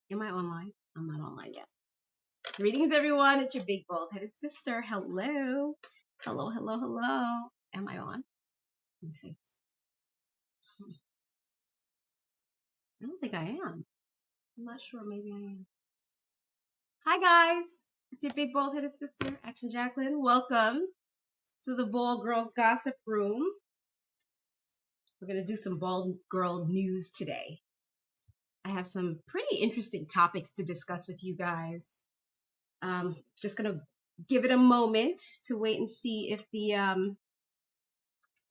Am I online? I'm not online yet. Greetings, everyone. It's your big bald-headed sister. Hello. Hello, hello, hello. Am I on? Let me see. I don't think I am. I'm not sure. Maybe I am. Hi, guys. It's your big bald-headed sister, Action Jacqueline. Welcome to the Bald Girls Gossip Room. We're going to do some bald girl news today. I have some pretty interesting topics to discuss with you guys. Just going to give it a moment to wait and see if the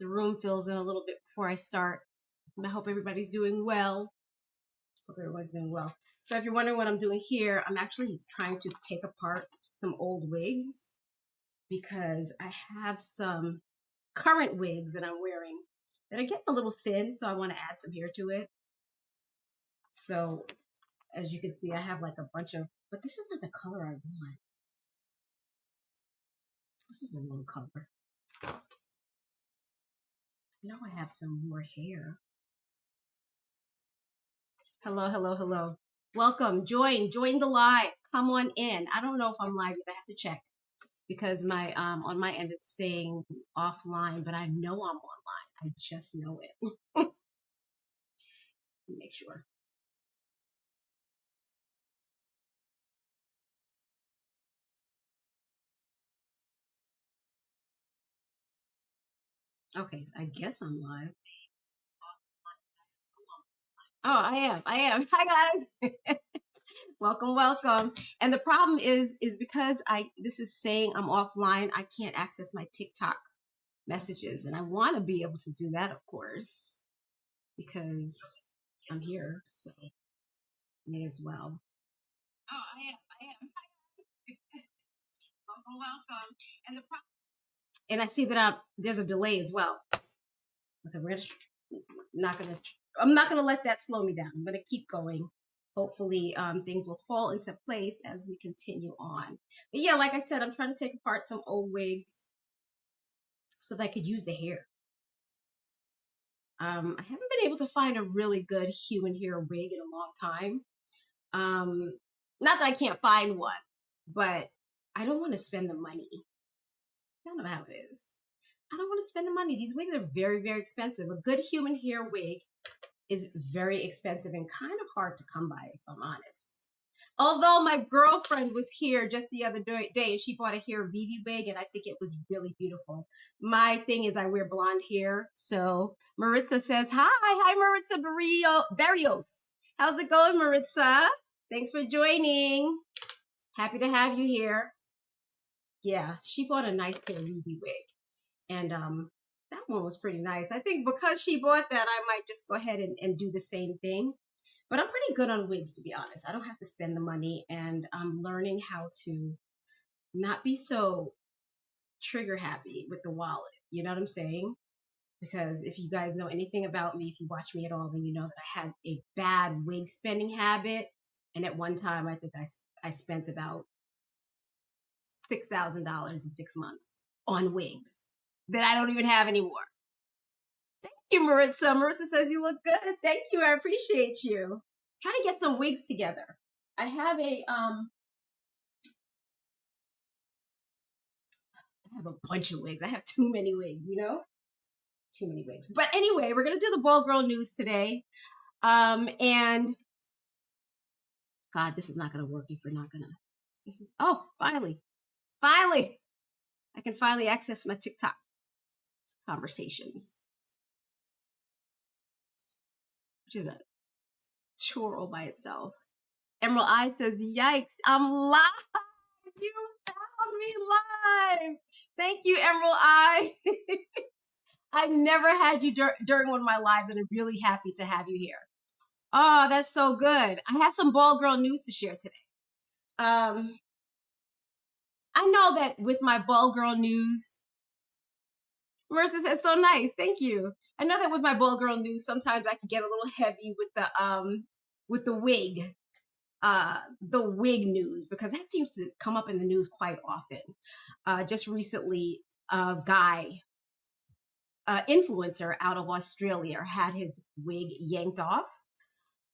room fills in a little bit before I start. And I hope everybody's doing well. Hope everyone's doing well. So if you're wondering what I'm doing here, I'm actually trying to take apart some old wigs because I have some current wigs that I'm wearing that are getting a little thin, so I want to add some hair to it. So as you can see, I have like a bunch of, but this is not the color I want. This is the wrong color. I know I have some more hair. Hello, hello, hello. Welcome. Join the live. Come on in. I don't know if I'm live yet. I have to check because my on my end it's saying offline, but I know I'm online. I just know it. Make sure. Okay, so I guess I'm live. Oh, I am. Hi guys. Welcome. And the problem is because this is saying I'm offline, I can't access my TikTok messages. And I want to be able to do that, of course, because I'm here. So may as well. Oh, I am. Welcome. And and I see that there's a delay as well. Okay, I'm not gonna let that slow me down. I'm gonna keep going. Hopefully, things will fall into place as we continue on. But yeah, like I said, I'm trying to take apart some old wigs so that I could use the hair. I haven't been able to find a really good human hair wig in a long time. Not that I can't find one, but I don't want to spend the money. I don't know how it is. I don't want to spend the money. These wigs are very, very expensive. A good human hair wig is very expensive and kind of hard to come by, if I'm honest. Although my girlfriend was here just the other day and she bought a hair Vivi wig and I think it was really beautiful. My thing is I wear blonde hair. So Maritza says, hi Maritza Barrios. How's it going, Maritza? Thanks for joining. Happy to have you here. Yeah, she bought a nice hair Vivi wig. And that one was pretty nice. I think because she bought that, I might just go ahead and do the same thing. But I'm pretty good on wigs, to be honest. I don't have to spend the money, and I'm learning how to not be so trigger happy with the wallet. You know what I'm saying? Because if you guys know anything about me, if you watch me at all, then you know that I had a bad wig spending habit. And at one time, I think I spent about $6,000 in 6 months on wigs that I don't even have anymore. Thank you, Maritza. Maritza says you look good. Thank you. I appreciate you. I'm trying to get some wigs together. I have a bunch of wigs. I have too many wigs, you know? Too many wigs. But anyway, we're gonna do the bald girl news today. And God, this is not gonna work if we're not gonna. Finally. I can finally access my TikTok conversations. Which is a chore all by itself. Emerald Eye says, yikes, I'm live. You found me live. Thank you, Emerald Eye. I never had you during one of my lives, and I'm really happy to have you here. Oh, that's so good. I have some bald girl news to share today. I know that with my bald girl news, Marissa says so nice. Thank you. I know that with my bald girl news, sometimes I can get a little heavy with the wig. The wig news, because that seems to come up in the news quite often. Just recently, a guy, influencer out of Australia, had his wig yanked off,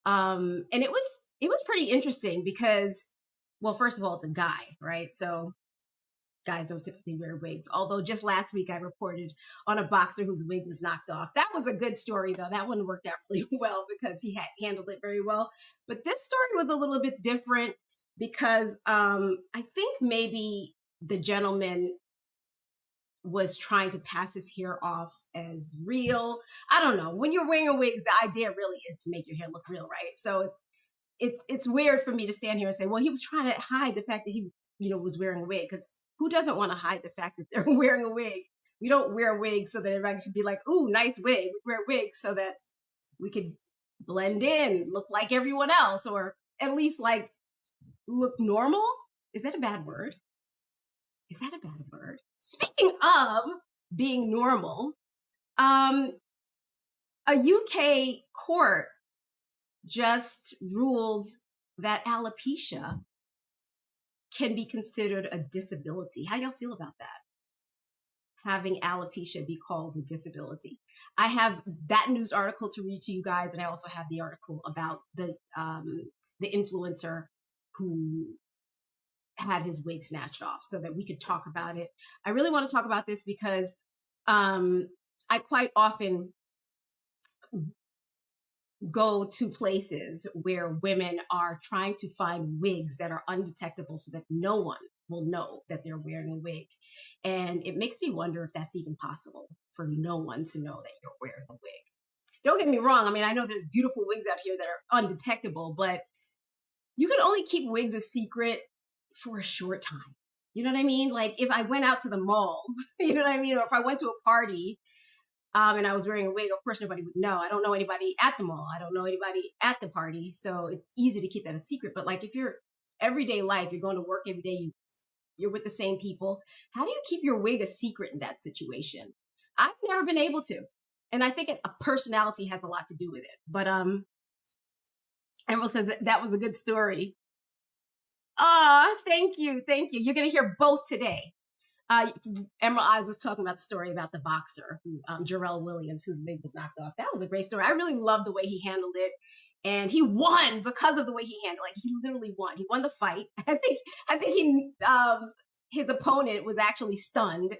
and it it was pretty interesting because, well, first of all, it's a guy, right? So guys don't typically wear wigs. Although just last week I reported on a boxer whose wig was knocked off. That was a good story though. That one worked out really well because he had handled it very well. But this story was a little bit different because I think maybe the gentleman was trying to pass his hair off as real. I don't know. When you're wearing wigs, the idea really is to make your hair look real, right? So it's weird for me to stand here and say, well, he was trying to hide the fact that he, was wearing a wig, because who doesn't want to hide the fact that they're wearing a wig? We don't wear wigs so that everybody can be like, ooh, nice wig. We wear wigs so that we could blend in, look like everyone else, or at least like look normal. Is that a bad word? Is that a bad word? Speaking of being normal, a UK court just ruled that alopecia can be considered a disability. How y'all feel about that? Having alopecia be called a disability. I have that news article to read to you guys, and I also have the article about the influencer who had his wig snatched off, so that we could talk about it. I really want to talk about this because I quite often go to places where women are trying to find wigs that are undetectable so that no one will know that they're wearing a wig. And it makes me wonder if that's even possible for no one to know that you're wearing a wig. Don't get me wrong. I mean, I know there's beautiful wigs out here that are undetectable, but you can only keep wigs a secret for a short time. You know what I mean? Like if I went out to the mall, you know what I mean? Or if I went to a party, and I was wearing a wig, of course nobody would know. I don't know anybody at the mall. I don't know anybody at the party. So it's easy to keep that a secret. But like if you're everyday life, you're going to work every day, you're with the same people. How do you keep your wig a secret in that situation? I've never been able to. And I think a personality has a lot to do with it. But Emerald says that was a good story. Thank you. Thank you. You're going to hear both today. Emerald Eyes was talking about the story about the boxer, Jarrell Williams, whose wig was knocked off. That was a great story. I really loved the way he handled it. And he won because of the way he handled it. Like, he literally won. He won the fight. I think he, his opponent was actually stunned.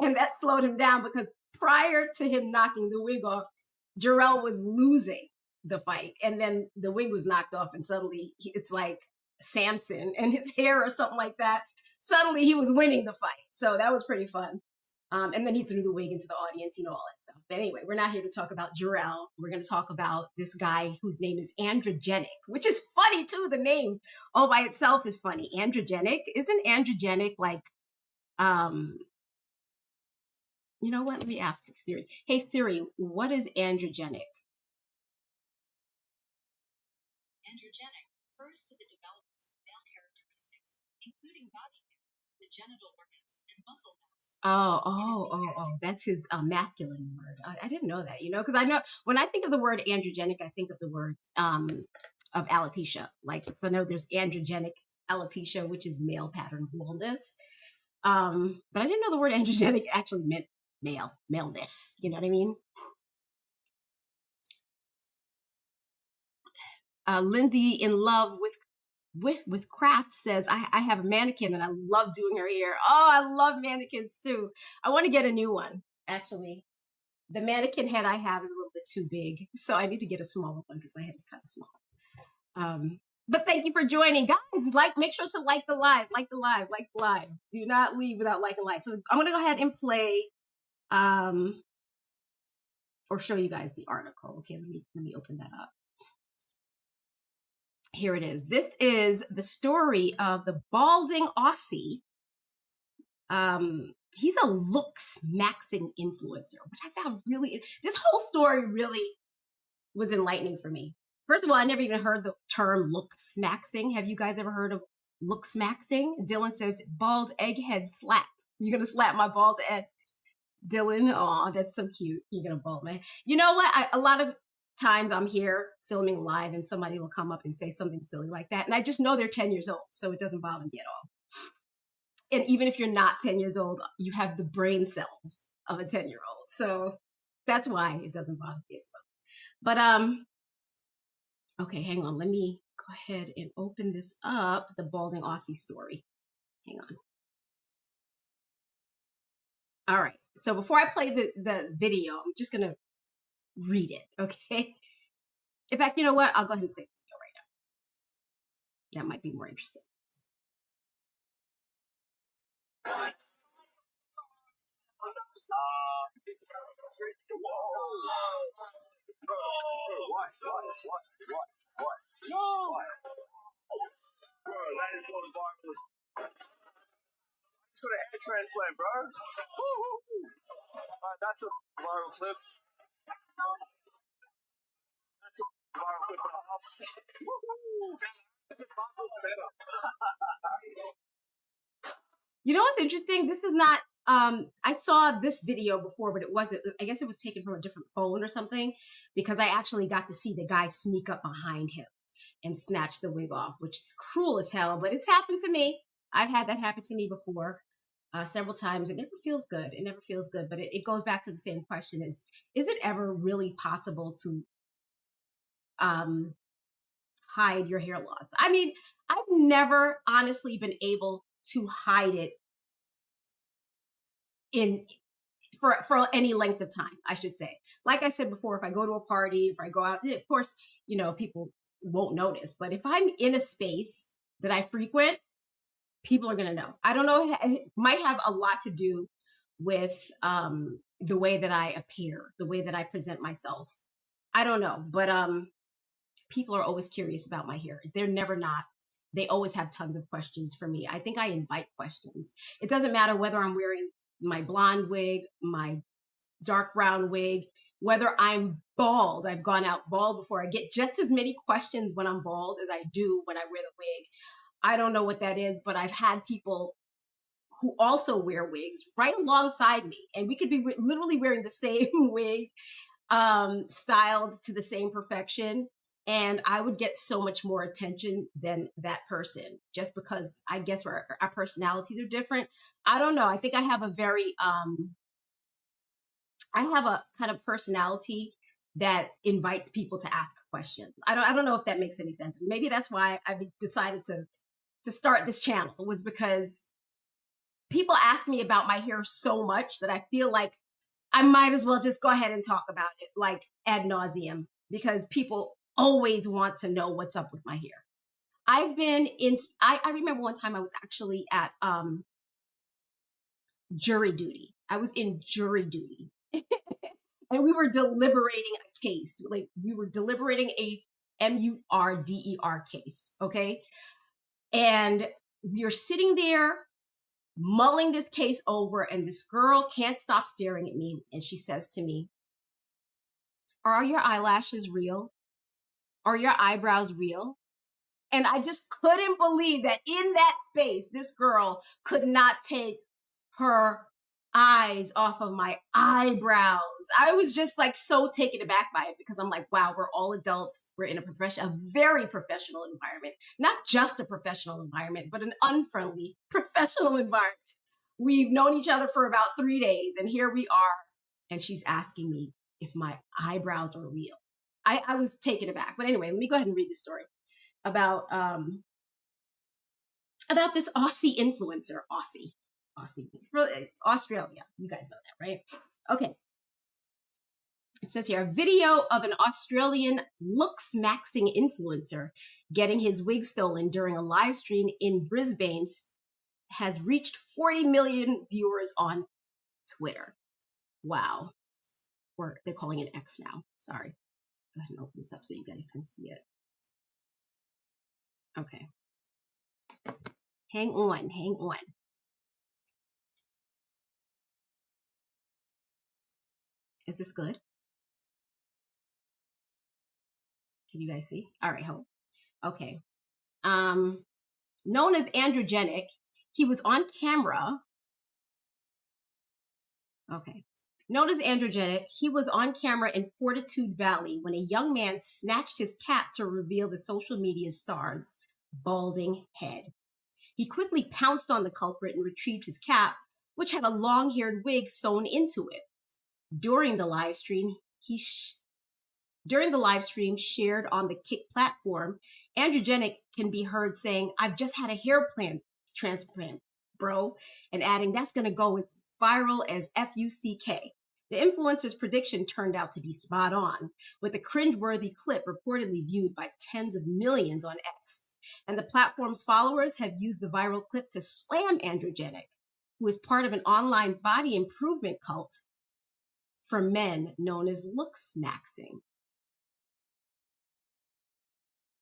And that slowed him down because prior to him knocking the wig off, Jarrell was losing the fight. And then the wig was knocked off, and suddenly it's like Samson and his hair or something like that. Suddenly he was winning the fight. So that was pretty fun. And then he threw the wig into the audience, all that stuff. But anyway, we're not here to talk about Jarrell. We're going to talk about this guy whose name is androgenic, which is funny too. The name all by itself is funny. Androgenic. Isn't androgenic like, you know what? Let me ask Siri. Hey Siri, what is androgenic? Androgenic refers to the development of male characteristics, including body hair, the genital organs, and muscle mass. Oh, that's his masculine word. I didn't know that, because I know when I think of the word androgenic, I think of the word of alopecia. Like, so I know there's androgenic alopecia, which is male pattern baldness. But I didn't know the word androgenic actually meant maleness. You know what I mean? Lindsay in love with craft says, I have a mannequin and I love doing her hair. Oh, I love mannequins too. I want to get a new one, actually. The mannequin head I have is a little bit too big, so I need to get a smaller one because my head is kind of small. But thank you for joining, guys. Make sure to like the live. Do not leave without liking live. So I'm gonna go ahead and play, or show you guys the article. Okay, let me open that up. Here it is. This is the story of the balding Aussie. He's a looks maxing influencer, which I found this whole story really was enlightening for me. First of all, I never even heard the term looks maxing. Have you guys ever heard of looks maxing? Dylan says, bald egghead slap. You're going to slap my bald head. Dylan, oh, that's so cute. You're going to bald my head. You know what? A lot of times I'm here filming live and somebody will come up and say something silly like that. And I just know they're 10 years old, so it doesn't bother me at all. And even if you're not 10 years old, you have the brain cells of a 10-year-old. So that's why it doesn't bother me as well. But Okay, hang on. Let me go ahead and open this up. The balding Aussie story. Hang on. All right. So before I play the video, I'm just gonna read it. Okay. In fact, you know what? I'll go ahead and play the video right now. That might be more interesting. What? Yo! Bro, that is going viral. It's got a hair transplant, bro. That's a viral clip. That's a viral clip and a half. It's better. You know what's interesting? This is not. I saw this video before, but it wasn't. I guess it was taken from a different phone or something, because I actually got to see the guy sneak up behind him and snatch the wig off, which is cruel as hell. But it's happened to me. I've had that happen to me before. Several times. It never feels good. It never feels good. But it goes back to the same question: is it ever really possible to hide your hair loss? I mean, I've never honestly been able to hide it in for any length of time, I should say. Like I said before, if I go to a party, if I go out, of course, people won't notice. But if I'm in a space that I frequent, people are going to know. I don't know. It might have a lot to do with the way that I appear, the way that I present myself. I don't know. But people are always curious about my hair. They're never not. They always have tons of questions for me. I think I invite questions. It doesn't matter whether I'm wearing my blonde wig, my dark brown wig, whether I'm bald. I've gone out bald before. I get just as many questions when I'm bald as I do when I wear the wig. I don't know what that is, but I've had people who also wear wigs right alongside me, and we could be literally wearing the same wig, styled to the same perfection, and I would get so much more attention than that person, just because I guess our personalities are different. I don't know. I think I have a very I have a kind of personality that invites people to ask questions. I don't know if that makes any sense. Maybe that's why I decided to start this channel, was because people ask me about my hair so much that I feel like I might as well just go ahead and talk about it like ad nauseum, because people always want to know what's up with my hair. I've been in, I remember one time I was actually at jury duty. I was in jury duty. And we were deliberating a case. Like, we were deliberating a MURDER case, okay? And we are sitting there mulling this case over, and this girl can't stop staring at me, and she says to me, "Are your eyelashes real? Are your eyebrows real?" And I just couldn't believe that in that space, this girl could not take her eyes off of my eyebrows. I was just like so taken aback by it, because I'm like, wow, we're all adults. We're in a very professional environment, not just a professional environment, but an unfriendly professional environment. We've known each other for about 3 days, and here we are. And she's asking me if my eyebrows are real. I was taken aback. But anyway, let me go ahead and read the story about this Aussie influencer. Aussie, Australia. You guys know that, right? Okay. It says here, a video of an Australian looks maxing influencer getting his wig stolen during a live stream in Brisbane has reached 40 million viewers on Twitter. Wow. Or they're calling it X now. Sorry. Go ahead and open this up so you guys can see it. Okay. Hang on. Is this good? Can you guys see? All right, hold. Okay. Known as androgenic, he was on camera. Okay. Known as androgenic, he was on camera in Fortitude Valley when a young man snatched his cap to reveal the social media star's balding head. He quickly pounced on the culprit and retrieved his cap, which had a long-haired wig sewn into it. During the live stream, he During the live stream shared on the Kick platform, Androgenic can be heard saying, "I've just had a hair transplant, bro," and adding, "That's going to go as viral as FUCK." The influencer's prediction turned out to be spot on, with a cringeworthy clip reportedly viewed by tens of millions on X. And the platform's followers have used the viral clip to slam Androgenic, who is part of an online body improvement cult for men known as looks maxing.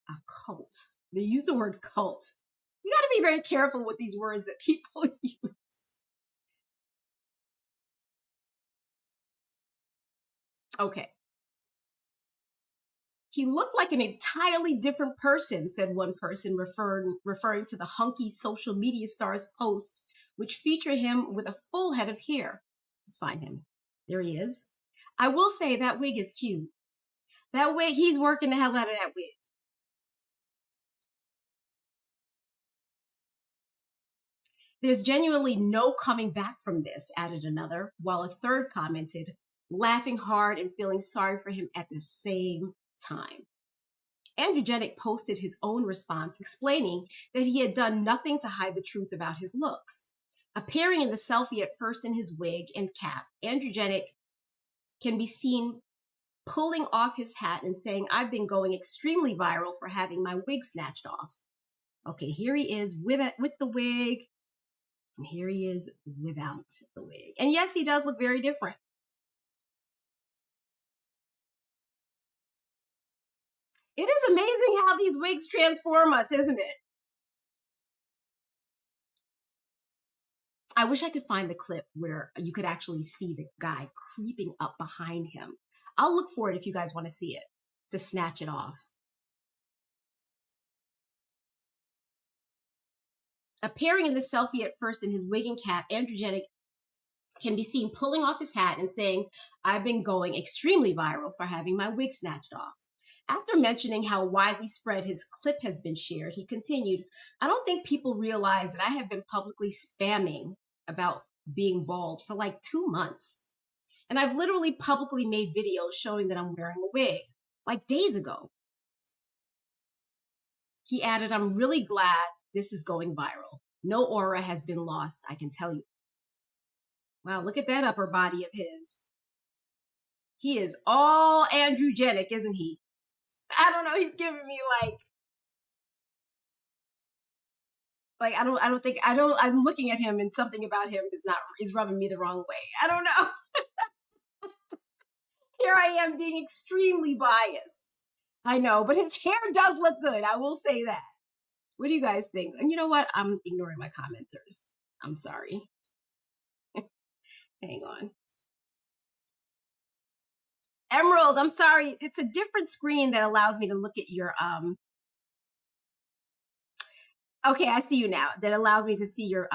A cult. They use the word cult. You got to be very careful with these words that people use. Okay. "He looked like an entirely different person," said one person, referring to the hunky social media star's post, which featured him with a full head of hair. Let's find him. There he is. "I will say that wig is cute. That wig, he's working the hell out of that wig." "There's genuinely no coming back from this," added another, while a third commented, laughing hard and feeling sorry for him at the same time. Androgenic posted his own response, explaining that he had done nothing to hide the truth about his looks. Appearing in the selfie at first in his wig and cap, Androgenic can be seen pulling off his hat and saying, "I've been going extremely viral for having my wig snatched off." Okay, here he is with the wig, and here he is without the wig. And yes, he does look very different. It is amazing how these wigs transform us, isn't it? I wish I could find the clip where you could actually see the guy creeping up behind him. I'll look for it if you guys want to see it, to snatch it off. Appearing in the selfie at first in his wig and cap, Androgenic can be seen pulling off his hat and saying, "I've been going extremely viral for having my wig snatched off." After mentioning how widely spread his clip has been shared, he continued, "I don't think people realize that I have been publicly spamming about being bald for like 2 months. And I've literally publicly made videos showing that I'm wearing a wig, like days ago." He added, "I'm really glad this is going viral. No aura has been lost, I can tell you." Wow, look at that upper body of his. He is all androgenic, isn't he? I don't know. He's giving me I'm looking at him and something about him is rubbing me the wrong way. I don't know. Here I am being extremely biased. I know, but his hair does look good. I will say that. What do you guys think? And you know what? I'm ignoring my commenters. I'm sorry. Hang on. Emerald, I'm sorry. It's a different screen that allows me to look at your Okay, I see you now. That allows me to see your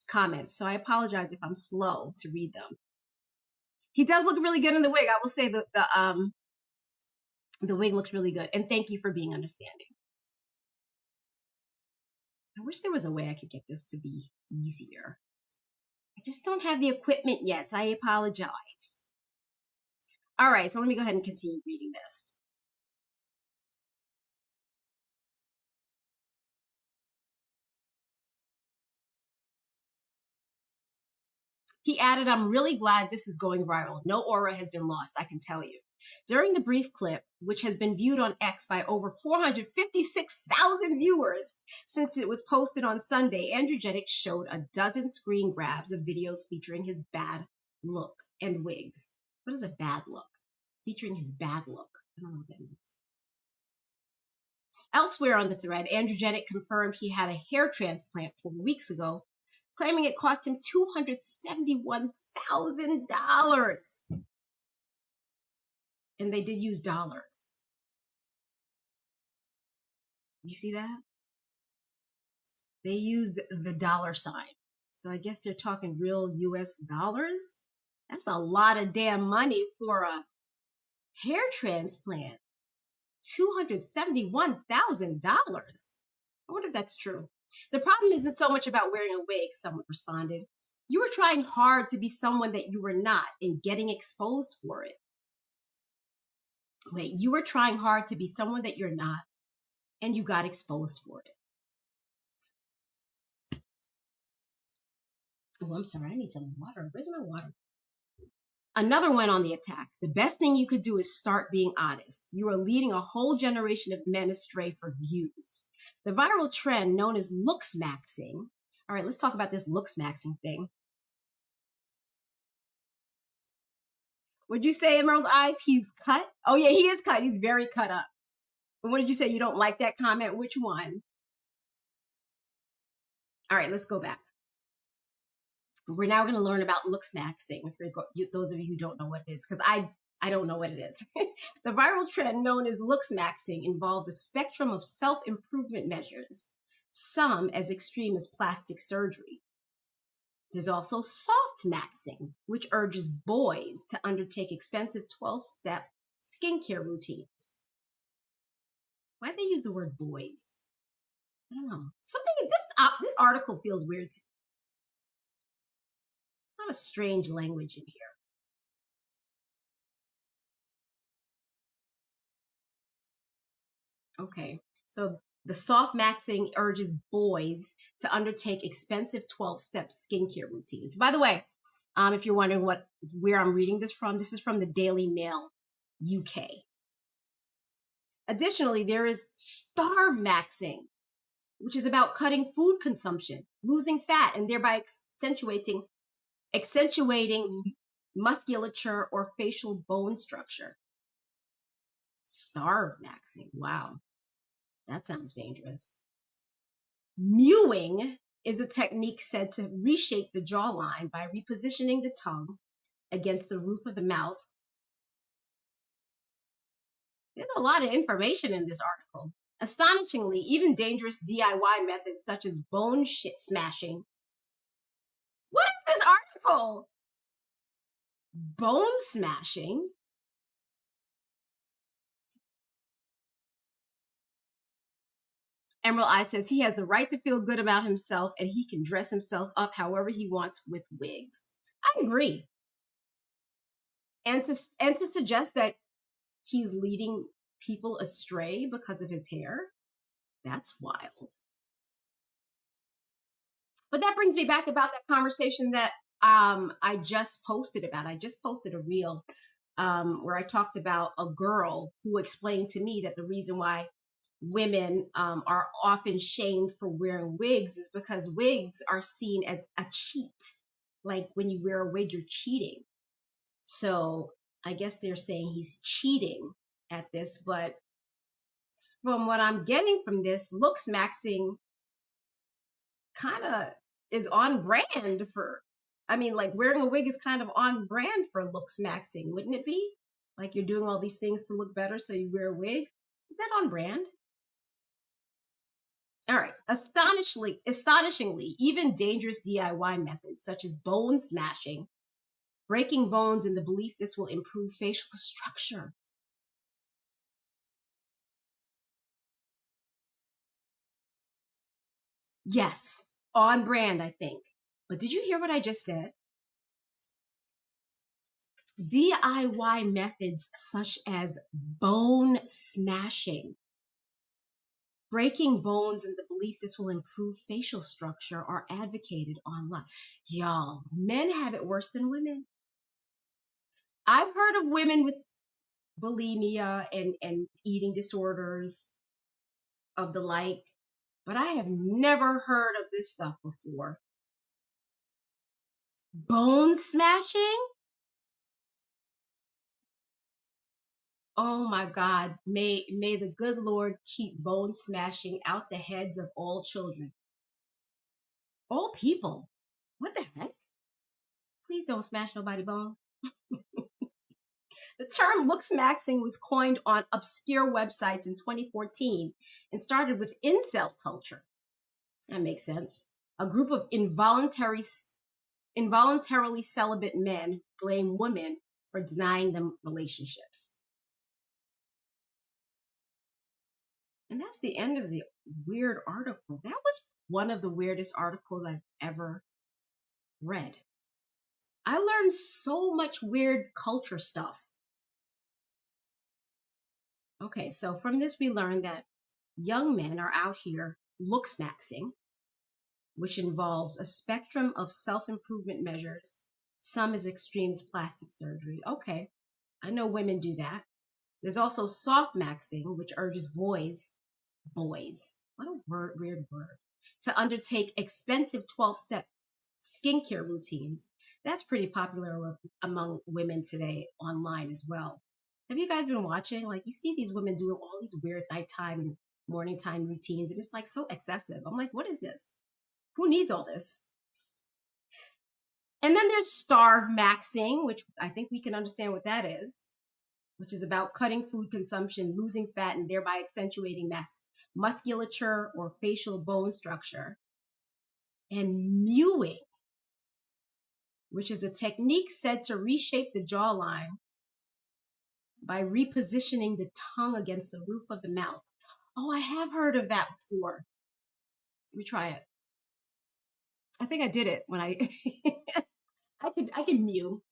comments. So I apologize if I'm slow to read them. He does look really good in the wig. I will say the wig looks really good. And thank you for being understanding. I wish there was a way I could get this to be easier. I just don't have the equipment yet. I apologize. All right, so let me go ahead and continue reading this. He added, "I'm really glad this is going viral. No aura has been lost, I can tell you." During the brief clip, which has been viewed on X by over 456,000 viewers since it was posted on Sunday, Androgenic showed a dozen screen grabs of videos featuring his bad look and wigs. What is a bad look? Featuring his bad look. I don't know what that means. Elsewhere on the thread, Androgenic confirmed he had a hair transplant 4 weeks ago, claiming it cost him $271,000. And they did use dollars. You see that? They used the dollar sign. So I guess they're talking real US dollars. That's a lot of damn money for a hair transplant. $271,000. I wonder if that's true. The problem isn't so much about wearing a wig, someone responded. You were trying hard to be someone that you were not and getting exposed for it. Wait, you were trying hard to be someone that you're not, and you got exposed for it. Oh, I'm sorry. I need some water. Where's my water? Another one on the attack. The best thing you could do is start being honest. You are leading a whole generation of men astray for views. The viral trend known as looks maxing. All right, let's talk about this looks maxing thing. Would you say, Emerald Eyes, he's cut? Oh, yeah, he is cut. He's very cut up. But what did you say? You don't like that comment? Which one? All right, let's go back. We're now going to learn about looks maxing for those of you who don't know what it is, because I don't know what it is. The viral trend known as looks maxing involves a spectrum of self-improvement measures, some as extreme as plastic surgery. There's also soft maxing, which urges boys to undertake expensive 12-step skincare routines. Why'd they use the word boys? I don't know. This article feels weird to me. A lot of strange language in here. Okay, so the soft maxing urges boys to undertake expensive 12-step skincare routines. By the way, if you're wondering where I'm reading this is from the Daily Mail, UK. Additionally, there is starve maxing, which is about cutting food consumption, losing fat, and thereby accentuating musculature or facial bone structure. Starve maxing. Wow. That sounds dangerous. Mewing is a technique said to reshape the jawline by repositioning the tongue against the roof of the mouth. There's a lot of information in this article. Astonishingly, even dangerous DIY methods such as bone smashing. What is this article? Bone smashing? Emerald Eye says he has the right to feel good about himself and he can dress himself up however he wants with wigs. I agree. And to suggest that he's leading people astray because of his hair, that's wild. But that brings me back about that conversation that I just posted about. I just posted a reel where I talked about a girl who explained to me that the reason why women are often shamed for wearing wigs is because wigs are seen as a cheat. Like when you wear a wig, you're cheating. So I guess they're saying he's cheating at this, but from what I'm getting from this, looks maxing kind of is on brand for, like wearing a wig is kind of on brand for looks maxing, wouldn't it be? Like you're doing all these things to look better, so you wear a wig. Is that on brand? All right. Astonishingly, even dangerous DIY methods such as bone smashing, breaking bones in the belief this will improve facial structure. Yes, on brand, I think. But did you hear what I just said? DIY methods such as bone smashing, breaking bones in the belief this will improve facial structure are advocated online. Y'all, men have it worse than women. I've heard of women with bulimia and eating disorders of the like, but I have never heard of this stuff before. Bone smashing? Oh my God, may the good Lord keep bone smashing out the heads of all children. All people. What the heck? Please don't smash nobody bone. The term looks maxing was coined on obscure websites in 2014 and started with incel culture. That makes sense. A group of involuntarily celibate men who blame women for denying them relationships. And that's the end of the weird article. That was one of the weirdest articles I've ever read. I learned so much weird culture stuff. Okay, so from this, we learned that young men are out here looks maxing, which involves a spectrum of self improvement measures, some as extreme as plastic surgery. Okay, I know women do that. There's also soft maxing, which urges boys, what a weird word, to undertake expensive 12-step skincare routines. That's pretty popular among women today online as well. Have you guys been watching? Like, you see these women doing all these weird nighttime and morning time routines, and it's like so excessive. I'm like, what is this? Who needs all this? And then there's starve maxing, which I think we can understand what that is, which is about cutting food consumption, losing fat, and thereby accentuating musculature or facial bone structure. And mewing, which is a technique said to reshape the jawline by repositioning the tongue against the roof of the mouth. Oh, I have heard of that before. Let me try it. I think I did it when I I can mew.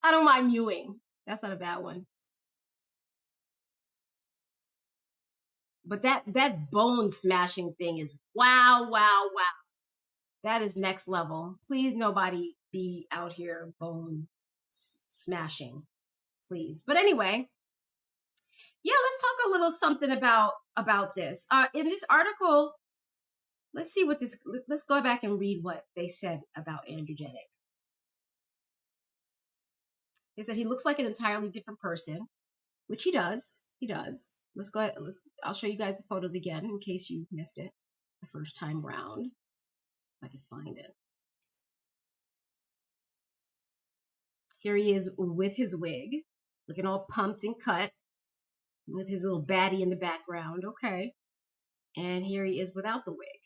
I don't mind mewing. That's not a bad one. But that bone smashing thing is wow, wow, wow. That is next level. Please, nobody be out here bone smashing, please. But anyway, yeah, let's talk a little something about this. In this article, let's see what this. Let's go back and read what they said about androgenic. They said he looks like an entirely different person, which he does. He does. Let's go ahead. I'll show you guys the photos again in case you missed it the first time round. If I can find it. Here he is with his wig, looking all pumped and cut, with his little baddie in the background. Okay. And here he is without the wig.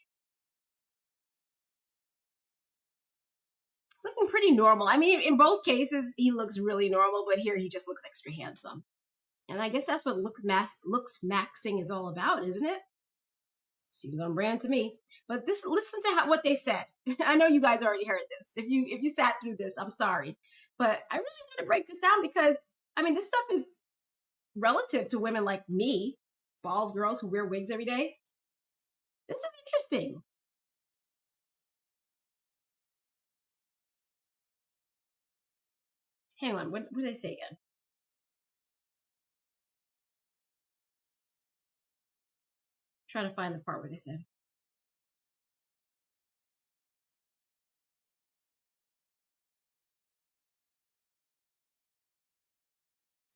Looking pretty normal. I mean, in both cases, he looks really normal, but here he just looks extra handsome. And I guess that's what looks maxing is all about, isn't it? Seems on brand to me. But listen to what they said. I know you guys already heard this. If you sat through this, I'm sorry. But I really want to break this down because, I mean, this stuff is relative to women like me, bald girls who wear wigs every day. This is interesting. Hang on, what did they say again? Trying to find the part where they said.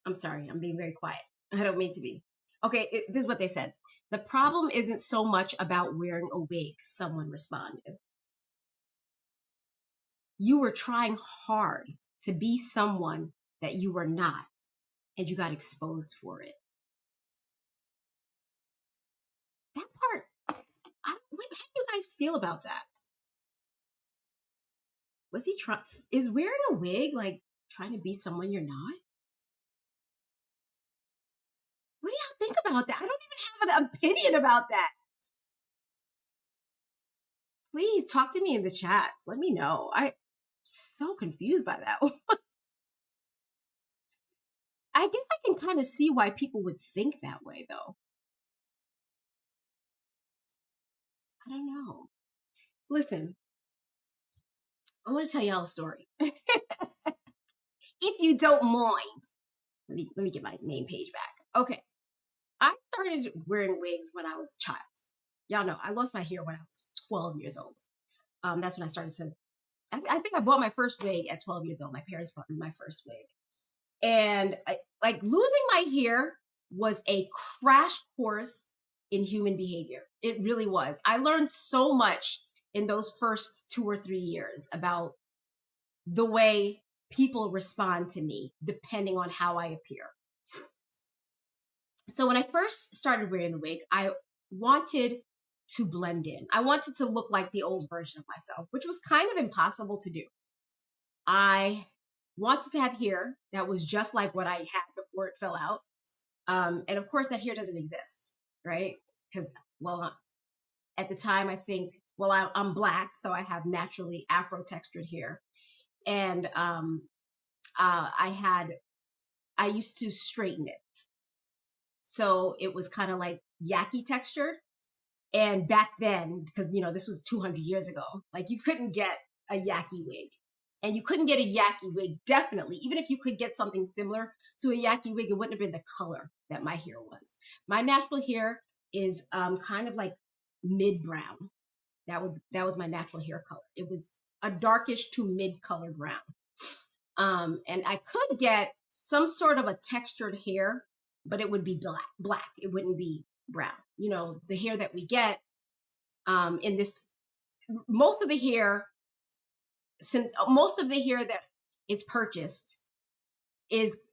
I'm sorry, I'm being very quiet. I don't mean to be. Okay, this is what they said. The problem isn't so much about wearing a wig, someone responded. You were trying hard to be someone that you were not, and you got exposed for it. That part, how do you guys feel about that? Was he trying? Is wearing a wig like trying to be someone you're not? What do y'all think about that? I don't even have an opinion about that. Please talk to me in the chat. Let me know. I'm so confused by that. I guess I can kind of see why people would think that way, though. I don't know. Listen, I want to tell y'all a story. If you don't mind, let me get my name page back. Okay, I started wearing wigs when I was a child. Y'all know I lost my hair when I was 12 years old. That's when I started to. I think I bought my first wig at 12 years old. My parents bought me my first wig, and like losing my hair was a crash course in human behavior. It really was. I learned so much in those first 2 or 3 years about the way people respond to me depending on how I appear. So when I first started wearing the wig, I wanted to blend in. I wanted to look like the old version of myself, which was kind of impossible to do. I wanted to have hair that was just like what I had before it fell out. And of course, that hair doesn't exist, right? Because, well, at the time, I think, well, I'm Black, so I have naturally Afro textured hair. And I I used to straighten it. So it was kind of like yaki textured. And back then, because this was 200 years ago, like you couldn't get a yaki wig. And you couldn't get a yaki wig, definitely. Even if you could get something similar to a yaki wig, it wouldn't have been the color that my hair was. My natural hair is kind of like mid brown. That was my natural hair color. It was a darkish to mid colored brown. And I could get some sort of a textured hair, but it would be black. It wouldn't be brown. The hair that we get in this, most of the hair that is purchased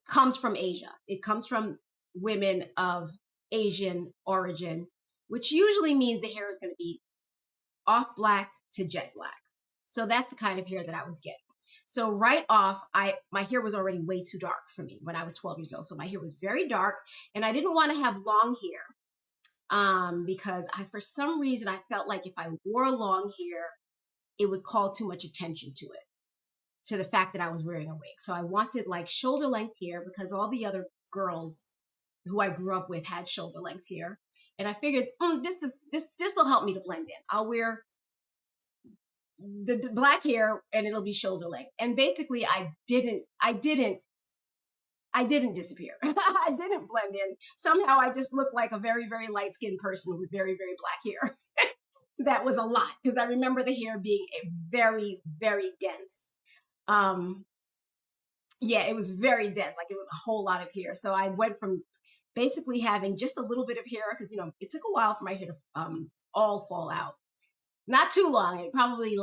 comes from Asia. It comes from women of Asian origin, which usually means the hair is going to be off black to jet black. So that's the kind of hair that I was getting. So right off, my hair was already way too dark for me when I was 12 years old. So my hair was very dark, and I didn't want to have long hair because for some reason, I felt like if I wore long hair, it would call too much attention to the fact that I was wearing a wig. So I wanted like shoulder length hair because all the other girls who I grew up with had shoulder length hair. And I figured, this will help me to blend in. I'll wear the black hair and it'll be shoulder length. And basically I didn't disappear. I didn't blend in. Somehow I just looked like a very, very light skinned person with very, very black hair. That was a lot because I remember the hair being very, very dense. Yeah, it was very dense. Like it was a whole lot of hair. So I went from basically having just a little bit of hair because, it took a while for my hair to all fall out. Not too long. It probably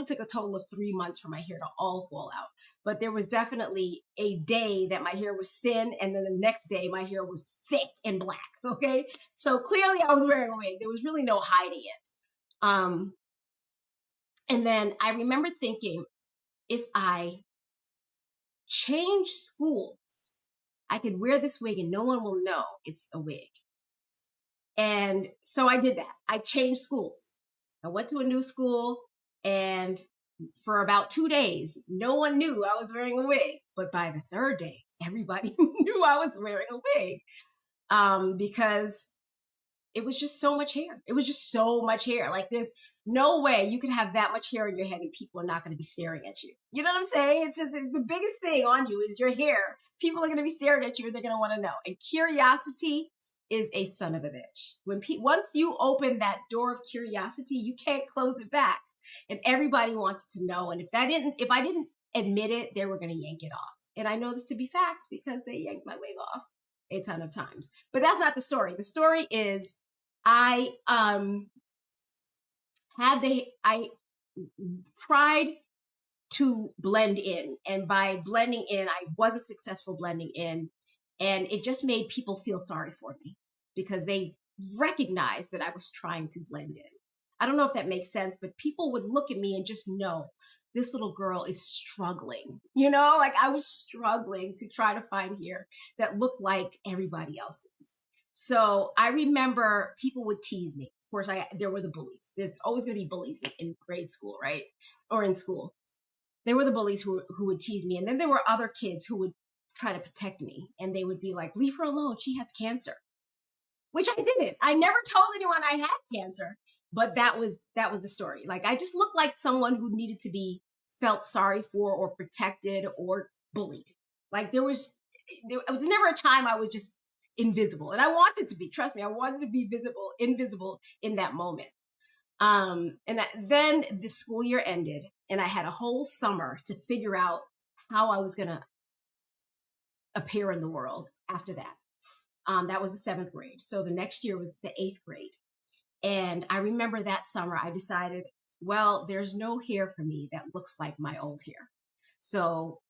took a total of 3 months for my hair to all fall out. But there was definitely a day that my hair was thin, and then the next day my hair was thick and black. Okay. So clearly I was wearing a wig. There was really no hiding it. And then I remember thinking, if I change schools, I could wear this wig and no one will know it's a wig. And so I did that. I changed schools. I went to a new school, and for about 2 days, no one knew I was wearing a wig. But by the third day, everybody knew I was wearing a wig because it was just so much hair. It was just so much hair. Like there's no way you could have that much hair in your head and people are not going to be staring at you. You know what I'm saying? It's just the biggest thing on you is your hair. People are going to be staring at you and they're going to want to know. And curiosity is a son of a bitch. Once you open that door of curiosity, you can't close it back. And everybody wanted to know. And if I didn't admit it, they were going to yank it off. And I know this to be fact because they yanked my wig off a ton of times. But that's not the story. The story is I tried to blend in, and by blending in, I wasn't successful blending in, and it just made people feel sorry for me because they recognized that I was trying to blend in. I don't know if that makes sense, but people would look at me and just know this little girl is struggling. Like I was struggling to try to find hair that looked like everybody else's. So I remember people would tease me. Of course, there were the bullies. There's always going to be bullies in grade school, right? Or in school. There were the bullies who would tease me. And then there were other kids who would try to protect me. And they would be like, leave her alone. She has cancer. Which I didn't. I never told anyone I had cancer. But that was the story. Like I just looked like someone who needed to be felt sorry for or protected or bullied. Like there was never a time I was just invisible. And I wanted to be, trust me, I wanted to be invisible in that moment. Then the school year ended and I had a whole summer to figure out how I was going to appear in the world after that. That was the 7th grade. So the next year was the 8th grade. And I remember that summer I decided, well, there's no hair for me that looks like my old hair. So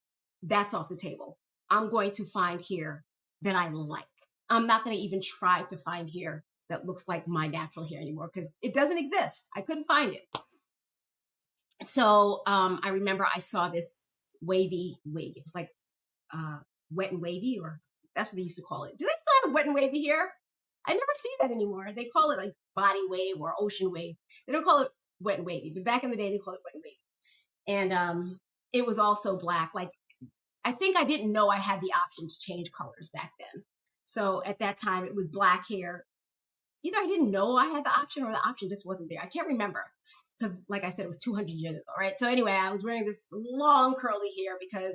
that's off the table. I'm going to find hair that I like. I'm not going to even try to find hair that looks like my natural hair anymore because it doesn't exist. I couldn't find it. So I remember I saw this wavy wig. It was like wet and wavy, or that's what they used to call it. Do they still have wet and wavy hair? I never see that anymore. They call it like body wave or ocean wave. They don't call it wet and wavy, but back in the day they called it wet and wavy. And it was also black. Like I think I didn't know I had the option to change colors back then. So at that time, it was black hair. Either I didn't know I had the option or the option just wasn't there. I can't remember because, like I said, it was 200 years ago, right? So anyway, I was wearing this long curly hair because,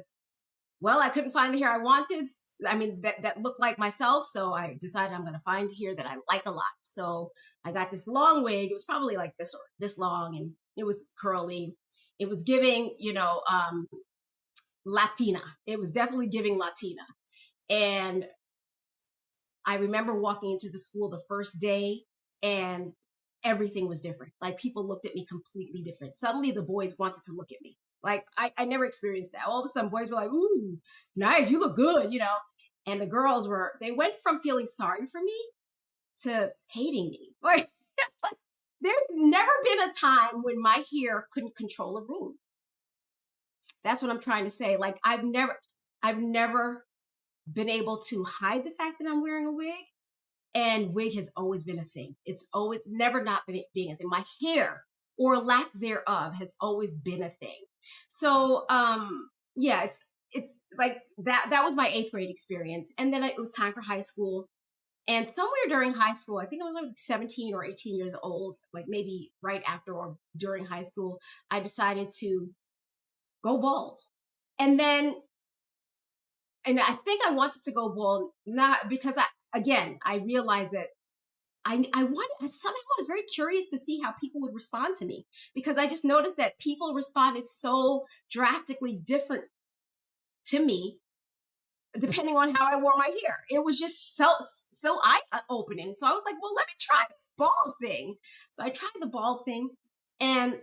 well, I couldn't find the hair I wanted. I mean, that looked like myself. So I decided I'm going to find hair that I like a lot. So I got this long wig. It was probably like this long, and it was curly. It was giving, Latina. It was definitely giving Latina. And I remember walking into the school the first day and everything was different. Like people looked at me completely different. Suddenly the boys wanted to look at me. Like I never experienced that. All of a sudden boys were like, ooh, nice, you look good, And the girls they went from feeling sorry for me to hating me. Like there's never been a time when my hair couldn't control a room. That's what I'm trying to say. Like I've never been able to hide the fact that I'm wearing a wig, and wig has always been a thing. It's always never not been being a thing. My hair or lack thereof has always been a thing. So yeah, it's like that was my 8th grade experience. And then it was time for high school. And somewhere during high school, I think I was like 17 or 18 years old, like maybe right after or during high school, I decided to go bald. And I think I wanted to go bald, not because I realized that somehow I was very curious to see how people would respond to me, because I just noticed that people responded so drastically different to me depending on how I wore my hair. It was just so eye-opening. So I was like, well, let me try this bald thing. So I tried the bald thing, and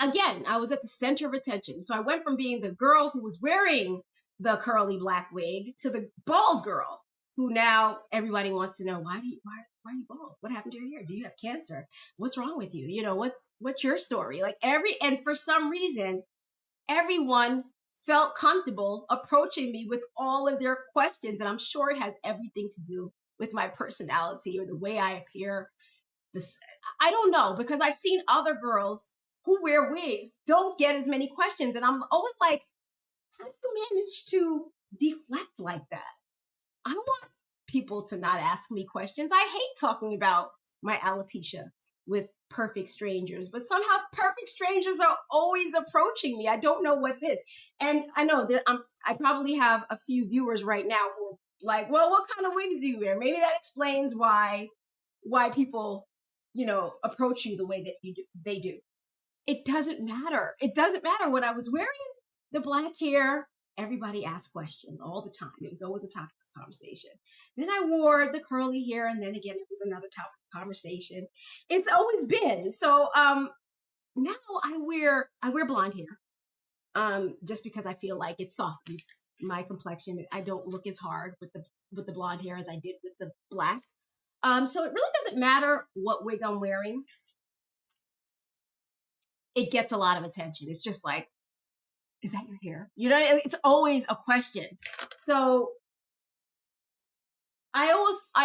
again, I was at the center of attention. So I went from being the girl who was wearing the curly black wig to the bald girl who now everybody wants to know, why are you bald? What happened to your hair? Do you have cancer? What's wrong with you? What's your story? And for some reason, everyone felt comfortable approaching me with all of their questions. And I'm sure it has everything to do with my personality or the way I appear. I don't know, because I've seen other girls who wear wigs don't get as many questions. And I'm always like, how do you manage to deflect like that? I want people to not ask me questions. I hate talking about my alopecia with perfect strangers, but somehow perfect strangers are always approaching me. I don't know what it is. And I know that I probably have a few viewers right now who are like, well, what kind of wigs do you wear? Maybe that explains why people, approach you the way that they do. It doesn't matter. It doesn't matter. When I was wearing the black hair, everybody asked questions all the time. It was always a topic of conversation. Then I wore the curly hair, and then again, it was another topic of conversation. It's always been. So now I wear blonde hair, just because I feel like it softens my complexion. I don't look as hard with the blonde hair as I did with the black. So it really doesn't matter what wig I'm wearing. It gets a lot of attention. It's just like, is that your hair? It's always a question. So I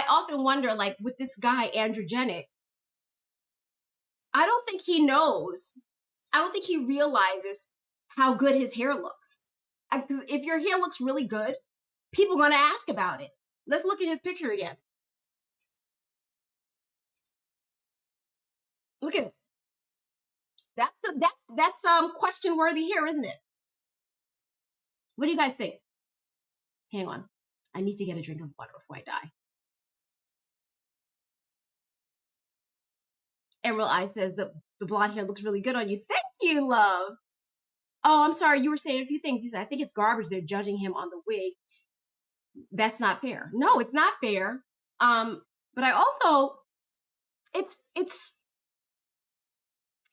often wonder, like with this guy, androgenic, I don't think he knows. I don't think he realizes how good his hair looks. If your hair looks really good, people are going to ask about it. Let's look at his picture again. Look at it. That's question worthy here, isn't it? What do you guys think? Hang on. I need to get a drink of water before I die. Emerald Eye says the blonde hair looks really good on you. Thank you, love. Oh, I'm sorry. You were saying a few things. You said, I think it's garbage they're judging him on the wig. That's not fair. No, it's not fair. But I also, it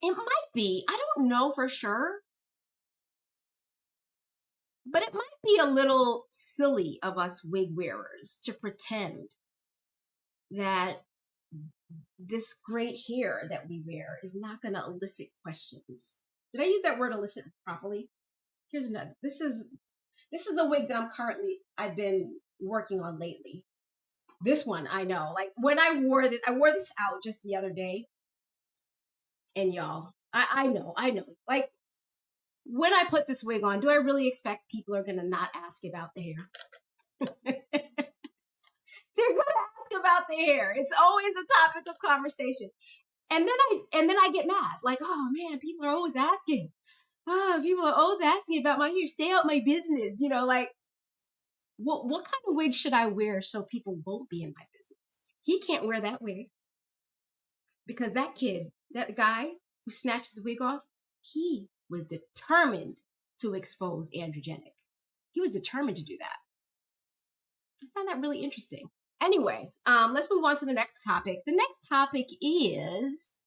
might be, I don't know for sure, but it might be a little silly of us wig wearers to pretend that this great hair that we wear is not going to elicit questions. Did I use that word elicit properly? Here's another. This is the wig that I've been working on lately. This one, I know. Like when I wore this out just the other day. And y'all, I know. Like when I put this wig on, do I really expect people are going to not ask about the hair? They're going to ask about the hair. It's always a topic of conversation. And then I get mad. Like, oh man, people are always asking. Oh, people are always asking about my hair. Stay out my business. You know, like, what kind of wig should I wear so people won't be in my business? He can't wear that wig because that kid, that guy who snatched his wig off, he was determined to expose androgenic. He was determined to do that. I find that really interesting. Anyway, let's move on to the next topic. The next topic is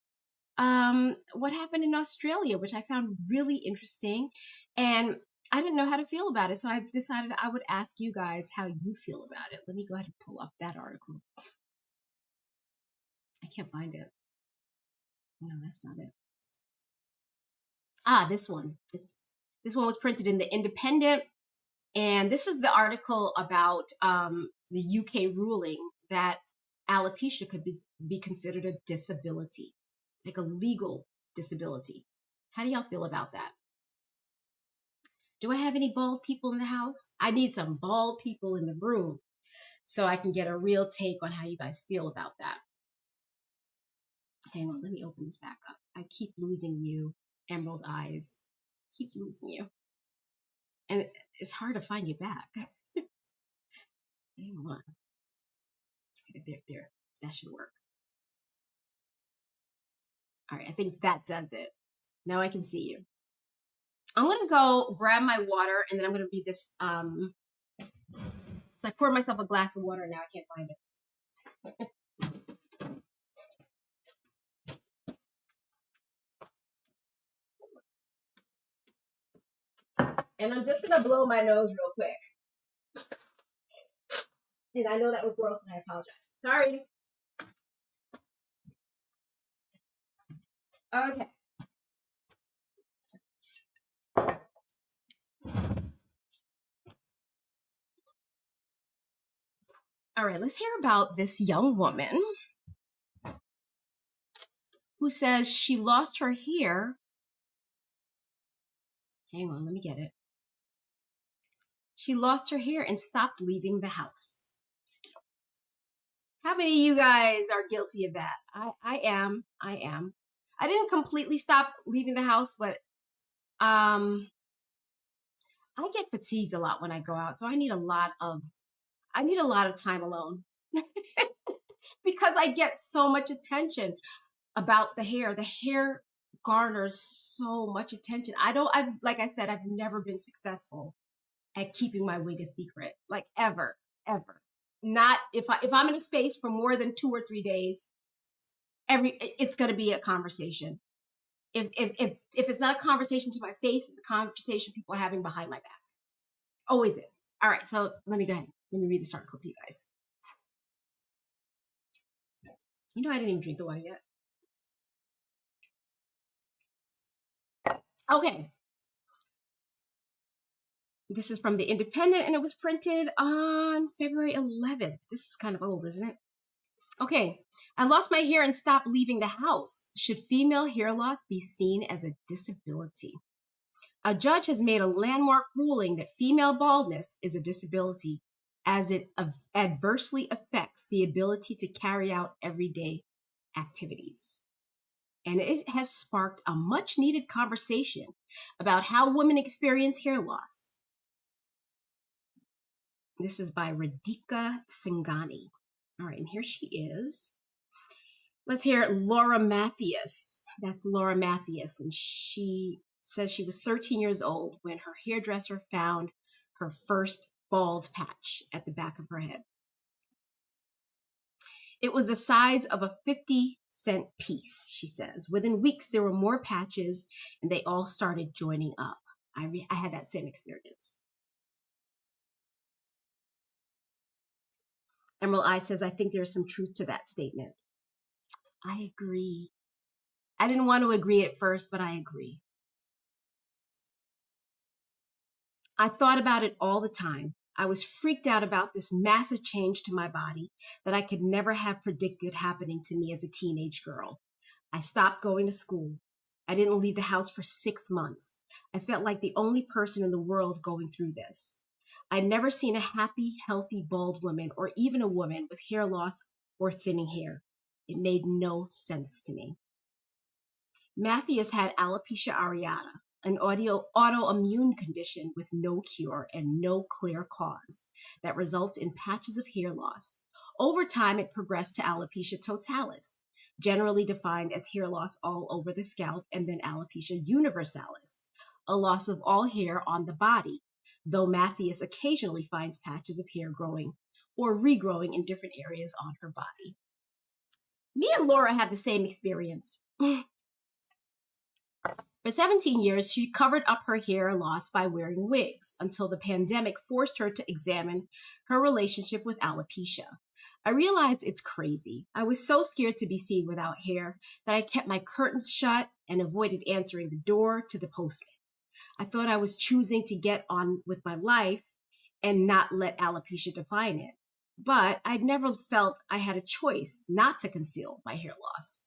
what happened in Australia, which I found really interesting. And I didn't know how to feel about it. So I've decided I would ask you guys how you feel about it. Let me go ahead and pull up that article. I can't find it. No, that's not it. Ah, this one. This one was printed in the Independent. And this is the article about the UK ruling that alopecia could be considered a disability, like a legal disability. How do y'all feel about that? Do I have any bald people in the house? I need some bald people in the room so I can get a real take on how you guys feel about that. Hang on, let me open this back up. I keep losing you, Emerald Eyes. Keep losing you. And it's hard to find you back. Hang on. There. That should work. All right, I think that does it. Now I can see you. I'm gonna go grab my water and then I'm gonna read this. So I poured myself a glass of water and now I can't find it. And I'm just gonna blow my nose real quick. And I know that was gross and I apologize. Sorry. Okay. All right, let's hear about this young woman who says she lost her hair. Hang on, let me get it. She lost her hair and stopped leaving the house. How many of you guys are guilty of that? I am. I didn't completely stop leaving the house, but I get fatigued a lot when I go out, so I need a lot of time alone because I get so much attention about the hair. The hair garners so much attention. Like I said, I've never been successful at keeping my wig a secret, like ever. Not if I'm in a space for more than 2 or 3 days, it's going to be a conversation. If it's not a conversation to my face, it's a conversation people are having behind my back. Always is. All right, so let me go ahead. Let me read this article to you guys. You know, I didn't even drink the water yet. Okay. This is from the Independent and it was printed on February 11th. This is kind of old, isn't it? Okay. I lost my hair and stopped leaving the house. Should female hair loss be seen as a disability? A judge has made a landmark ruling that female baldness is a disability as it adversely affects the ability to carry out everyday activities. And it has sparked a much needed conversation about how women experience hair loss. This is by Radhika Singhani. All right, and here she is. Let's hear Laura Mathias. That's Laura Mathias, and she says she was 13 years old when her hairdresser found her first bald patch at the back of her head. It was the size of a 50-cent piece, she says. Within weeks, there were more patches, and they all started joining up. I had that same experience. Emerald Eye says, I think there's some truth to that statement. I agree. I didn't want to agree at first, but I agree. I thought about it all the time. I was freaked out about this massive change to my body that I could never have predicted happening to me as a teenage girl. I stopped going to school. I didn't leave the house for 6 months. I felt like the only person in the world going through this. I'd never seen a happy, healthy, bald woman or even a woman with hair loss or thinning hair. It made no sense to me. Matthias had alopecia areata, an autoimmune condition with no cure and no clear cause that results in patches of hair loss. Over time, it progressed to alopecia totalis, generally defined as hair loss all over the scalp, and then alopecia universalis, a loss of all hair on the body, though Matthias occasionally finds patches of hair growing or regrowing in different areas on her body. Me and Laura had the same experience. For 17 years, she covered up her hair loss by wearing wigs until the pandemic forced her to examine her relationship with alopecia. I realized it's crazy. I was so scared to be seen without hair that I kept my curtains shut and avoided answering the door to the postman. I thought I was choosing to get on with my life and not let alopecia define it. But I'd never felt I had a choice not to conceal my hair loss.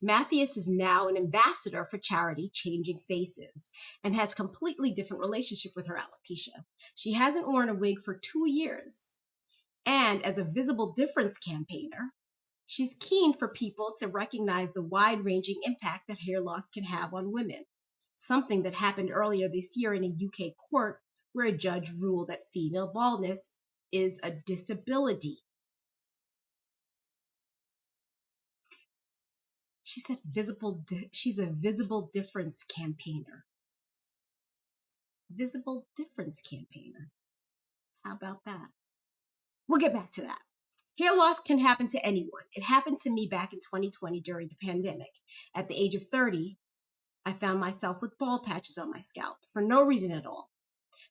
Matthias is now an ambassador for charity Changing Faces and has completely different relationship with her alopecia. She hasn't worn a wig for 2 years. And as a visible difference campaigner, she's keen for people to recognize the wide-ranging impact that hair loss can have on women, something that happened earlier this year in a UK court where a judge ruled that female baldness is a disability. She said she's a visible difference campaigner. Visible difference campaigner. How about that? We'll get back to that. Hair loss can happen to anyone. It happened to me back in 2020 during the pandemic. At the age of 30, I found myself with bald patches on my scalp for no reason at all.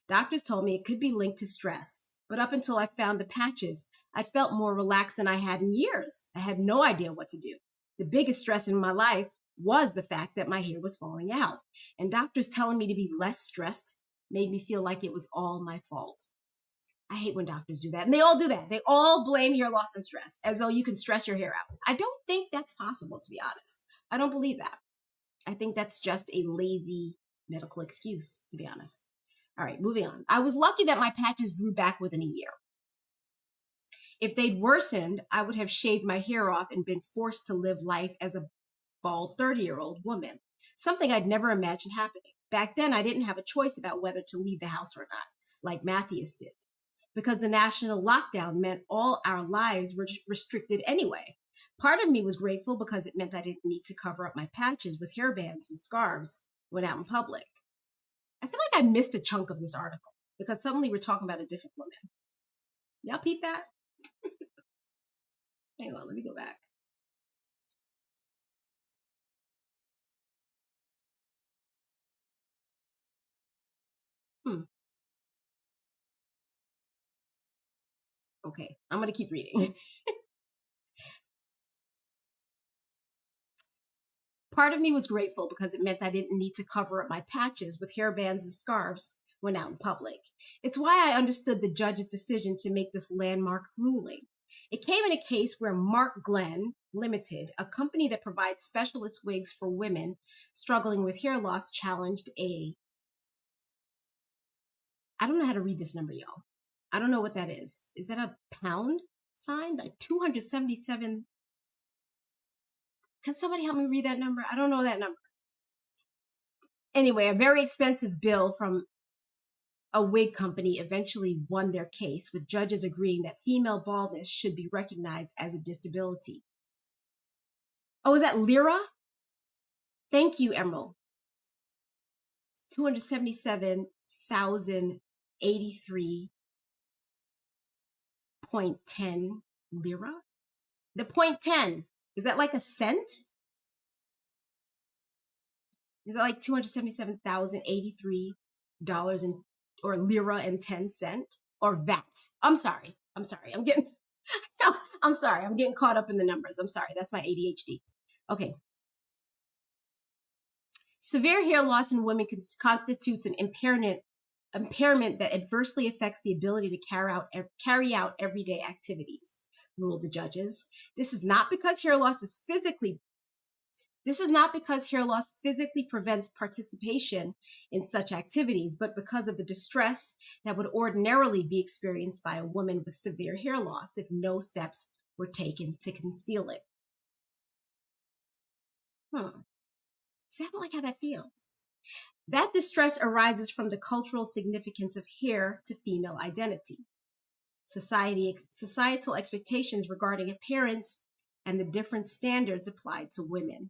Doctors told me it could be linked to stress, but up until I found the patches, I felt more relaxed than I had in years. I had no idea what to do. The biggest stress in my life was the fact that my hair was falling out, and doctors telling me to be less stressed made me feel like it was all my fault. I hate when doctors do that, and they all do that. They all blame hair loss and stress, as though you can stress your hair out. I don't think that's possible, to be honest. I don't believe that. I think that's just a lazy medical excuse, to be honest. All right, moving on. I was lucky that my patches grew back within a year. If they'd worsened, I would have shaved my hair off and been forced to live life as a bald 30-year-old woman, something I'd never imagined happening. Back then, I didn't have a choice about whether to leave the house or not, like Matthias did, because the national lockdown meant all our lives were restricted anyway. Part of me was grateful because it meant I didn't need to cover up my patches with hairbands and scarves when out in public. I feel like I missed a chunk of this article because suddenly we're talking about a different woman. Y'all peep that? Hang on, let me go back. Okay, I'm going to keep reading. Part of me was grateful because it meant I didn't need to cover up my patches with hairbands and scarves when out in public. It's why I understood the judge's decision to make this landmark ruling. It came in a case where Mark Glenn Limited, a company that provides specialist wigs for women struggling with hair loss, challenged I don't know how to read this number, y'all. I don't know what that is. Is that a pound sign? Like 277. Can somebody help me read that number? I don't know that number. Anyway, a very expensive bill from a wig company eventually won their case, with judges agreeing that female baldness should be recognized as a disability. Oh, is that lira? Thank you, Emerald. 277,083.10 lira? The 0.10, is that like a cent? Is that like $277,083 or lira and 10 cent or VAT? I'm sorry. I'm getting caught up in the numbers. I'm sorry. That's my ADHD. Okay. Severe hair loss in women constitutes an impairment that adversely affects the ability to carry out everyday activities, ruled the judges. This is not because hair loss is physically This is not because hair loss physically prevents participation in such activities, but because of the distress that would ordinarily be experienced by a woman with severe hair loss if no steps were taken to conceal it. See, I don't like how that feels. That distress arises from the cultural significance of hair to female identity, societal expectations regarding appearance, and the different standards applied to women.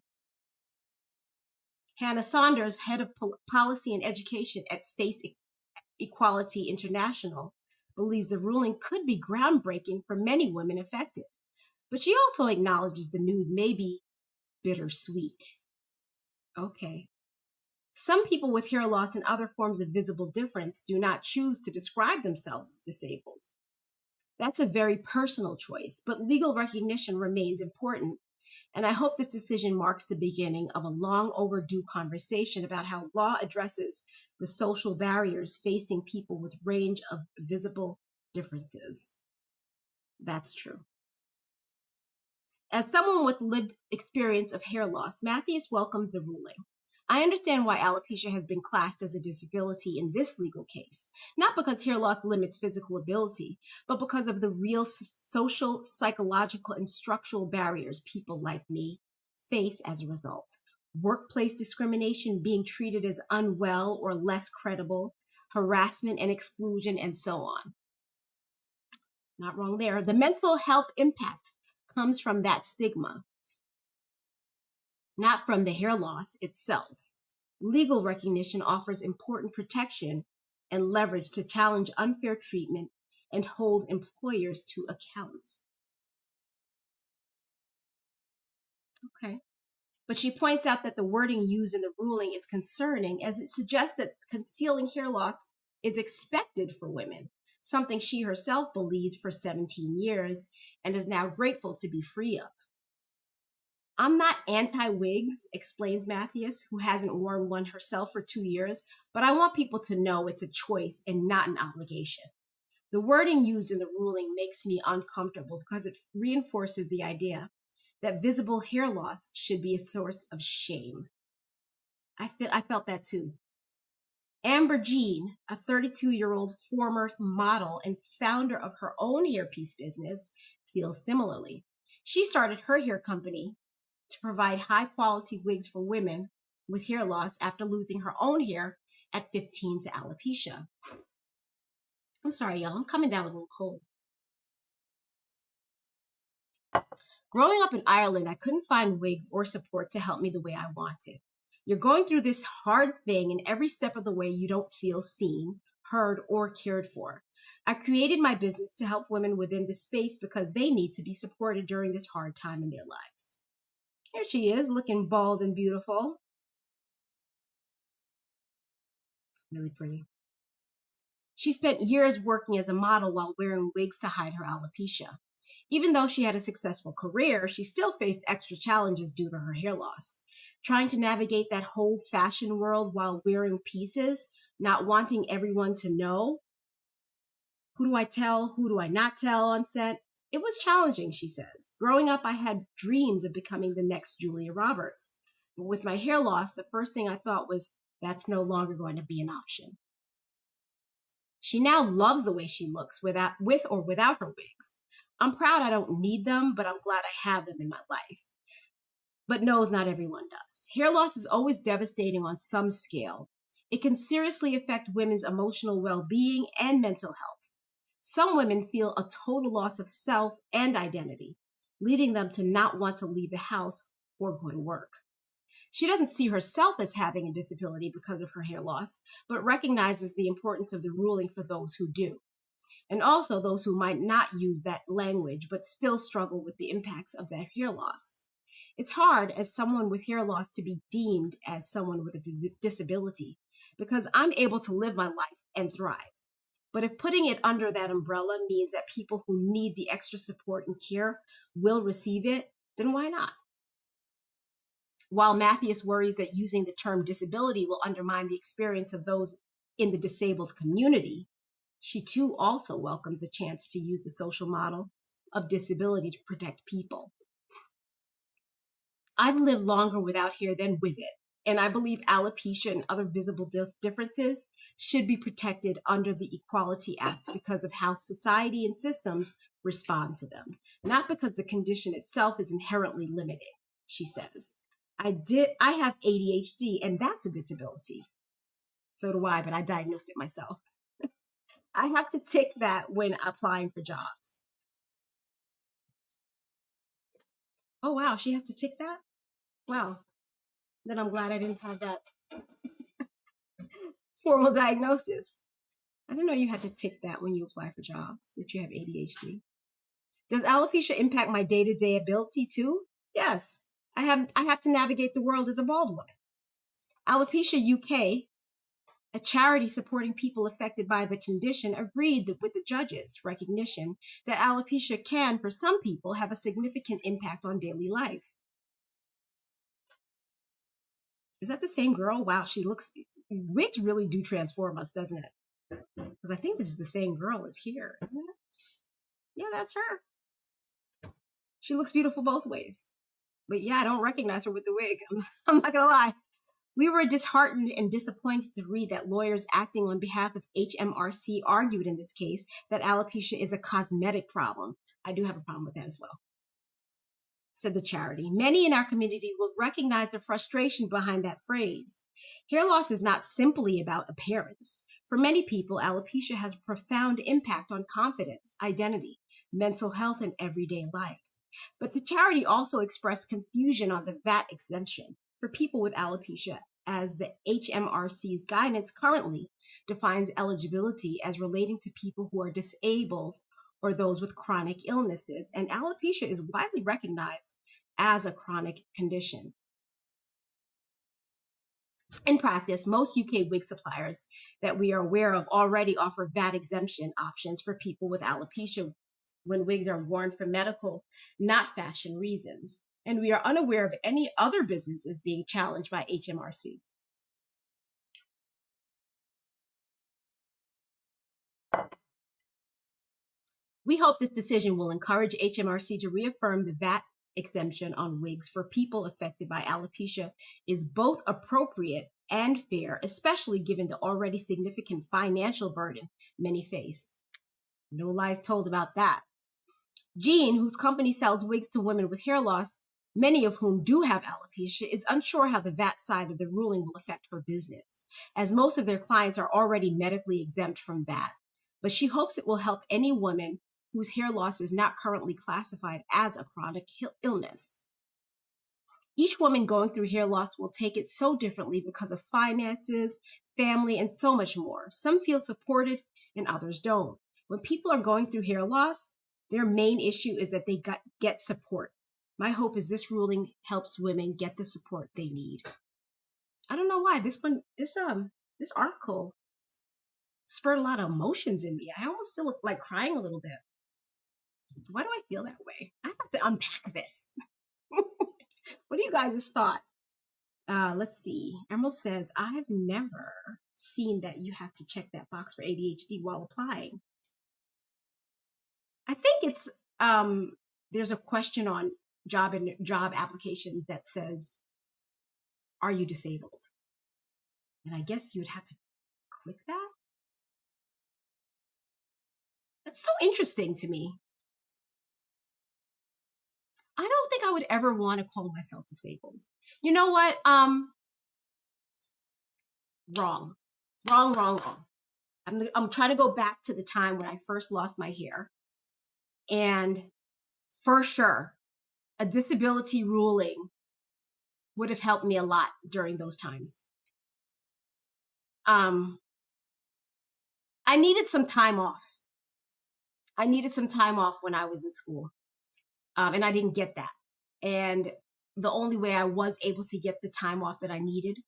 Hannah Saunders, head of policy and education at Face Equality International, believes the ruling could be groundbreaking for many women affected. But she also acknowledges the news may be bittersweet. Okay. Some people with hair loss and other forms of visible difference do not choose to describe themselves as disabled. That's a very personal choice, but legal recognition remains important. And I hope this decision marks the beginning of a long overdue conversation about how law addresses the social barriers facing people with range of visible differences. That's true. As someone with lived experience of hair loss, Matthias welcomes the ruling. I understand why alopecia has been classed as a disability in this legal case, not because hair loss limits physical ability, but because of the real social, psychological, and structural barriers people like me face as a result. Workplace discrimination, being treated as unwell or less credible, harassment and exclusion, and so on. Not wrong there. The mental health impact comes from that stigma, not from the hair loss itself. Legal recognition offers important protection and leverage to challenge unfair treatment and hold employers to account. Okay. But she points out that the wording used in the ruling is concerning, as it suggests that concealing hair loss is expected for women, something she herself believed for 17 years and is now grateful to be free of. I'm not anti-wigs, explains Matthias, who hasn't worn one herself for 2 years, but I want people to know it's a choice and not an obligation. The wording used in the ruling makes me uncomfortable because it reinforces the idea that visible hair loss should be a source of shame. I felt that too. Amber Jean, a 32-year-old former model and founder of her own hairpiece business, feels similarly. She started her hair company to provide high-quality wigs for women with hair loss after losing her own hair at 15 to alopecia. I'm sorry, y'all. I'm coming down with a little cold. Growing up in Ireland, I couldn't find wigs or support to help me the way I wanted. You're going through this hard thing, and every step of the way you don't feel seen, heard, or cared for. I created my business to help women within this space because they need to be supported during this hard time in their lives. Here she is, looking bald and beautiful. Really pretty. She spent years working as a model while wearing wigs to hide her alopecia. Even though she had a successful career, she still faced extra challenges due to her hair loss. Trying to navigate that whole fashion world while wearing pieces, not wanting everyone to know. Who do I tell? Who do I not tell on set? It was challenging, she says. Growing up, I had dreams of becoming the next Julia Roberts. But with my hair loss, the first thing I thought was, that's no longer going to be an option. She now loves the way she looks with or without her wigs. I'm proud I don't need them, but I'm glad I have them in my life. But knows not everyone does. Hair loss is always devastating on some scale. It can seriously affect women's emotional well-being and mental health. Some women feel a total loss of self and identity, leading them to not want to leave the house or go to work. She doesn't see herself as having a disability because of her hair loss, but recognizes the importance of the ruling for those who do, and also those who might not use that language but still struggle with the impacts of their hair loss. It's hard as someone with hair loss to be deemed as someone with a disability because I'm able to live my life and thrive. But if putting it under that umbrella means that people who need the extra support and care will receive it, then why not? While Matthias worries that using the term disability will undermine the experience of those in the disabled community, she too also welcomes a chance to use the social model of disability to protect people. I've lived longer without hair than with it. And I believe alopecia and other visible differences should be protected under the Equality Act because of how society and systems respond to them, not because the condition itself is inherently limiting, she says. I have ADHD, and that's a disability. So do I, but I diagnosed it myself. I have to tick that when applying for jobs. Oh, wow, she has to tick that? Wow. Then I'm glad I didn't have that formal diagnosis. I didn't know you had to tick that when you apply for jobs, that you have ADHD. Does alopecia impact my day-to-day ability too? Yes. I have to navigate the world as a bald woman. Alopecia UK, a charity supporting people affected by the condition, agreed with the judges' recognition that alopecia can, for some people, have a significant impact on daily life. Is that the same girl? Wow, she looks. Wigs really do transform us, doesn't it? Because I think this is the same girl as here, isn't it? Yeah, that's her. She looks beautiful both ways. But yeah, I don't recognize her with the wig. I'm not gonna lie. We were disheartened and disappointed to read that lawyers acting on behalf of HMRC argued in this case that alopecia is a cosmetic problem. I do have a problem with that as well, said the charity. Many in our community will recognize the frustration behind that phrase. Hair loss is not simply about appearance. For many people, alopecia has a profound impact on confidence, identity, mental health, and everyday life. But the charity also expressed confusion on the VAT exemption for people with alopecia, as the HMRC's guidance currently defines eligibility as relating to people who are disabled or those with chronic illnesses, and alopecia is widely recognized as a chronic condition. In practice, most UK wig suppliers that we are aware of already offer VAT exemption options for people with alopecia when wigs are worn for medical, not fashion reasons. And we are unaware of any other businesses being challenged by HMRC. We hope this decision will encourage HMRC to reaffirm the VAT exemption on wigs for people affected by alopecia is both appropriate and fair, especially given the already significant financial burden many face. No lies told about that. Jean, whose company sells wigs to women with hair loss, many of whom do have alopecia, is unsure how the VAT side of the ruling will affect her business, as most of their clients are already medically exempt from VAT. But she hopes it will help any woman whose hair loss is not currently classified as a chronic illness. Each woman going through hair loss will take it so differently because of finances, family, and so much more. Some feel supported and others don't. When people are going through hair loss, their main issue is that they get support. My hope is this ruling helps women get the support they need. I don't know why this article spurred a lot of emotions in me. I almost feel like crying a little bit. Why do I feel that way? I have to unpack this. What are you guys' thought? Let's see. Emerald says, I've never seen that you have to check that box for ADHD while applying. I think it's there's a question on job applications that says, are you disabled? And I guess you would have to click that. That's so interesting to me. I don't think I would ever want to call myself disabled. You know what? Wrong. I'm trying to go back to the time when I first lost my hair. And for sure, a disability ruling would have helped me a lot during those times. I needed some time off. I needed some time off when I was in school. And I didn't get that. And the only way I was able to get the time off that I needed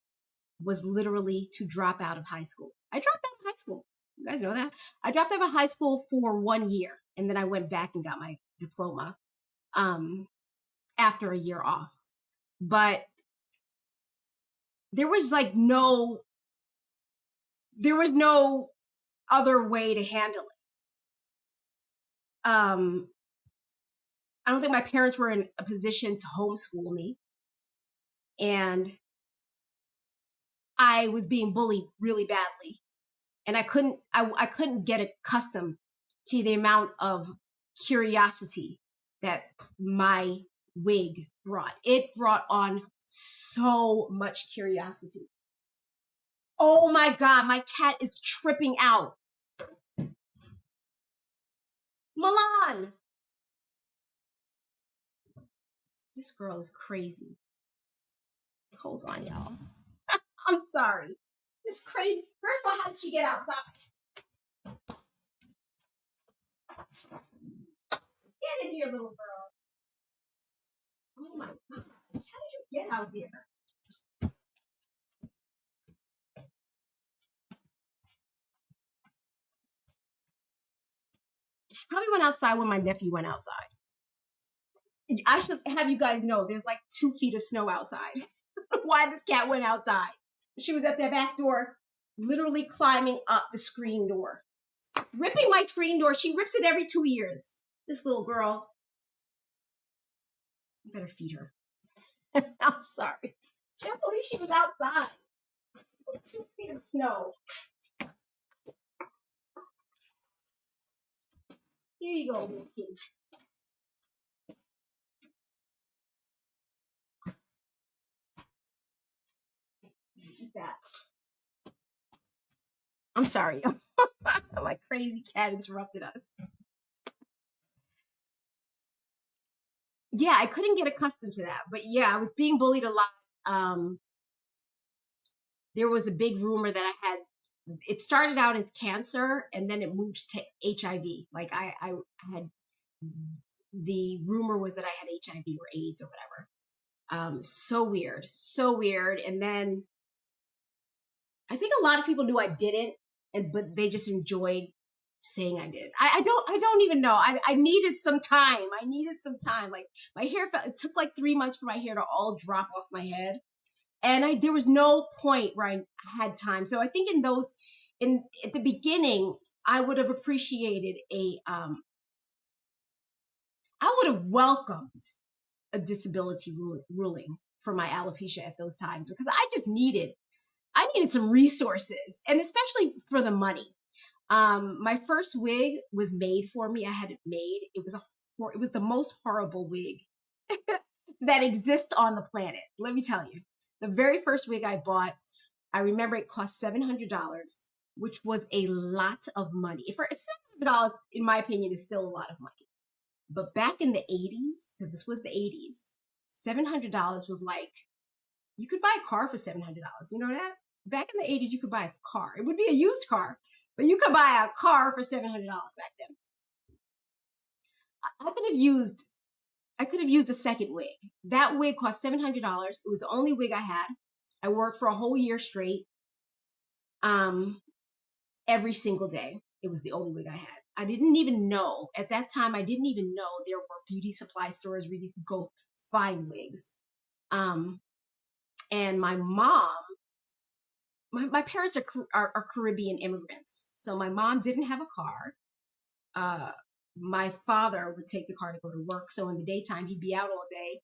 was literally to drop out of high school. I dropped out of high school. You guys know that? I dropped out of high school for 1 year, and then I went back and got my diploma after a year off. But there was no other way to handle it. I don't think my parents were in a position to homeschool me. and I was being bullied really badly, and I couldn't get accustomed to the amount of curiosity that my wig brought. It brought on so much curiosity. Oh my God, my cat is tripping out. Milan! This girl is crazy. Hold on, y'all. I'm sorry. It's crazy. First of all, how did she get outside? Get in here, little girl. Oh my God. How did you get out there? She probably went outside when my nephew went outside. I should have you guys know there's like 2 feet of snow outside. Why this cat went outside? She was at the back door, literally climbing up the screen door, ripping my screen door. She rips it every 2 years. This little girl. You better feed her. I'm sorry. Can't believe she was outside. 2 feet of snow. Here you go, little kid. Eat that. I'm sorry. My crazy cat interrupted us. Yeah, I couldn't get accustomed to that. But yeah, I was being bullied a lot. There was a big rumor that I had. It started out as cancer and then it moved to HIV. Like I had, the rumor was that I had HIV or AIDS or whatever. So weird, so weird. And then I think a lot of people knew I didn't, but they just enjoyed saying I did. I don't even know. I needed some time. I needed some time. Like my hair, it took like 3 months for my hair to all drop off my head. And there was no point where I had time. So I think at the beginning, I would have appreciated I would have welcomed a disability ruling for my alopecia at those times, because I needed some resources, and especially for the money. My first wig was made for me. I had it made. It was the most horrible wig that exists on the planet. Let me tell you. The very first wig I bought, I remember it cost $700, which was a lot of money. If $700, in my opinion, is still a lot of money. But back in the 80s, because this was the 80s, $700 was like, you could buy a car for $700. You know that? Back in the 80s, you could buy a car. It would be a used car, but you could buy a car for $700 back then. I could have used a second wig. That wig cost $700. It was the only wig I had. I worked for a whole year straight. Every single day. It was the only wig I had. I didn't even know, at that time, I didn't even know there were beauty supply stores where you could go find wigs. And my mom, my parents are Caribbean immigrants. So my mom didn't have a car. My father would take the car to go to work. So in the daytime, he'd be out all day.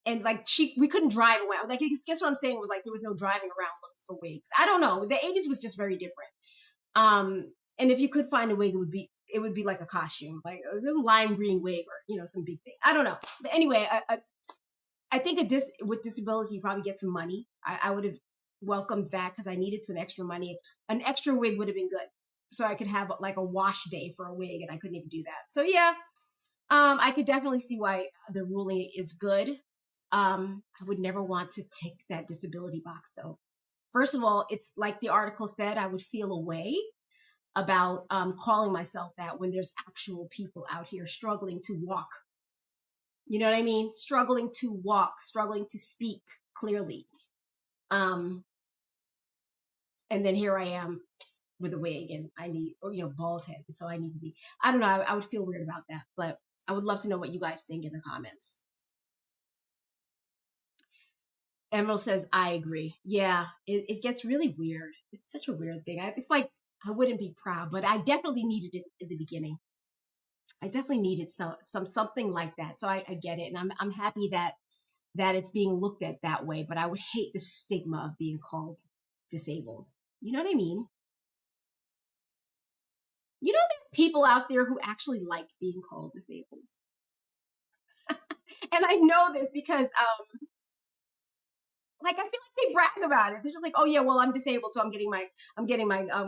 And like we couldn't drive around. Like, guess what I'm saying was, like, there was no driving around looking for wigs. I don't know. The 80s was just very different. And if you could find a wig, it would be like a costume, like a lime green wig or, some big thing. I don't know. But anyway, I think with disability, you probably get some money. I would have welcomed that because I needed some extra money. An extra wig would have been good. So I could have like a wash day for a wig, and I couldn't even do that. So yeah, I could definitely see why the ruling is good. I would never want to tick that disability box though. First of all, it's like the article said, I would feel a way about calling myself that when there's actual people out here struggling to walk. You know what I mean? Struggling to walk, struggling to speak clearly. And then here I am with a wig, and I need, bald head. So I need to be, I don't know, I would feel weird about that, but I would love to know what you guys think in the comments. Emerald says, I agree. Yeah, it gets really weird. It's such a weird thing. It's like, I wouldn't be proud, but I definitely needed it in the beginning. I definitely needed something like that. So I get it. And I'm happy that that it's being looked at that way, but I would hate the stigma of being called disabled. You know what I mean? You know, there's people out there who actually like being called disabled. And I know this because like I feel like they brag about it. They're just like, oh yeah, well I'm disabled, so I'm getting my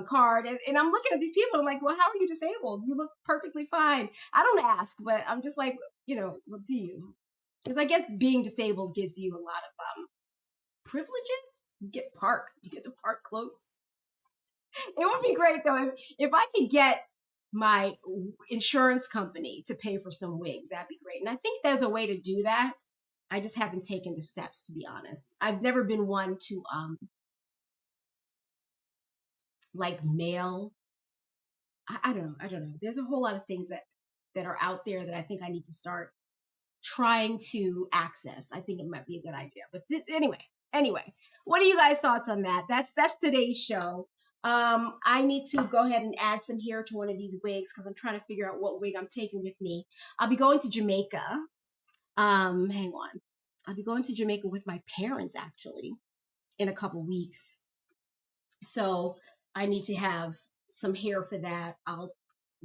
card, and I'm looking at these people. I'm like, well, how are you disabled? You look perfectly fine. I don't ask, but I'm just like, well, do you? Because I guess being disabled gives you a lot of privileges. You get to park close. It would be great though if I could get my insurance company to pay for some wigs. That'd be great. And I think there's a way to do that. I just haven't taken the steps, to be honest. I've never been one to like mail. I don't know. I don't know. There's a whole lot of things that are out there that I think I need to start trying to access. I think it might be a good idea. But anyway, what are you guys' thoughts on that? That's today's show. I need to go ahead and add some hair to one of these wigs because I'm trying to figure out what wig I'm taking with me. I'll be going to Jamaica. Hang on. I'll be going to Jamaica with my parents actually in a couple weeks. So I need to have some hair for that. I'll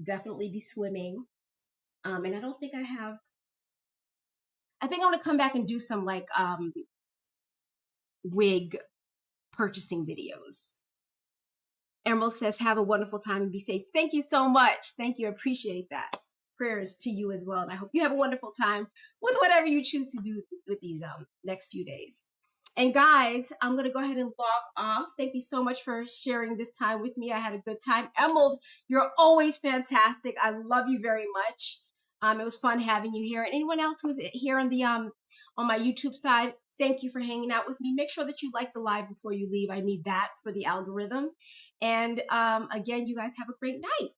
definitely be swimming. And I don't think I think I'm gonna come back and do some like wig purchasing videos. Emerald says, have a wonderful time and be safe. Thank you so much. Thank you. I appreciate that. Prayers to you as well. And I hope you have a wonderful time with whatever you choose to do with these next few days. And guys, I'm going to go ahead and log off. Thank you so much for sharing this time with me. I had a good time. Emerald, you're always fantastic. I love you very much. It was fun having you here. And anyone else who's here on the on my YouTube side, thank you for hanging out with me. Make sure that you like the live before you leave. I need that for the algorithm. And again, you guys have a great night.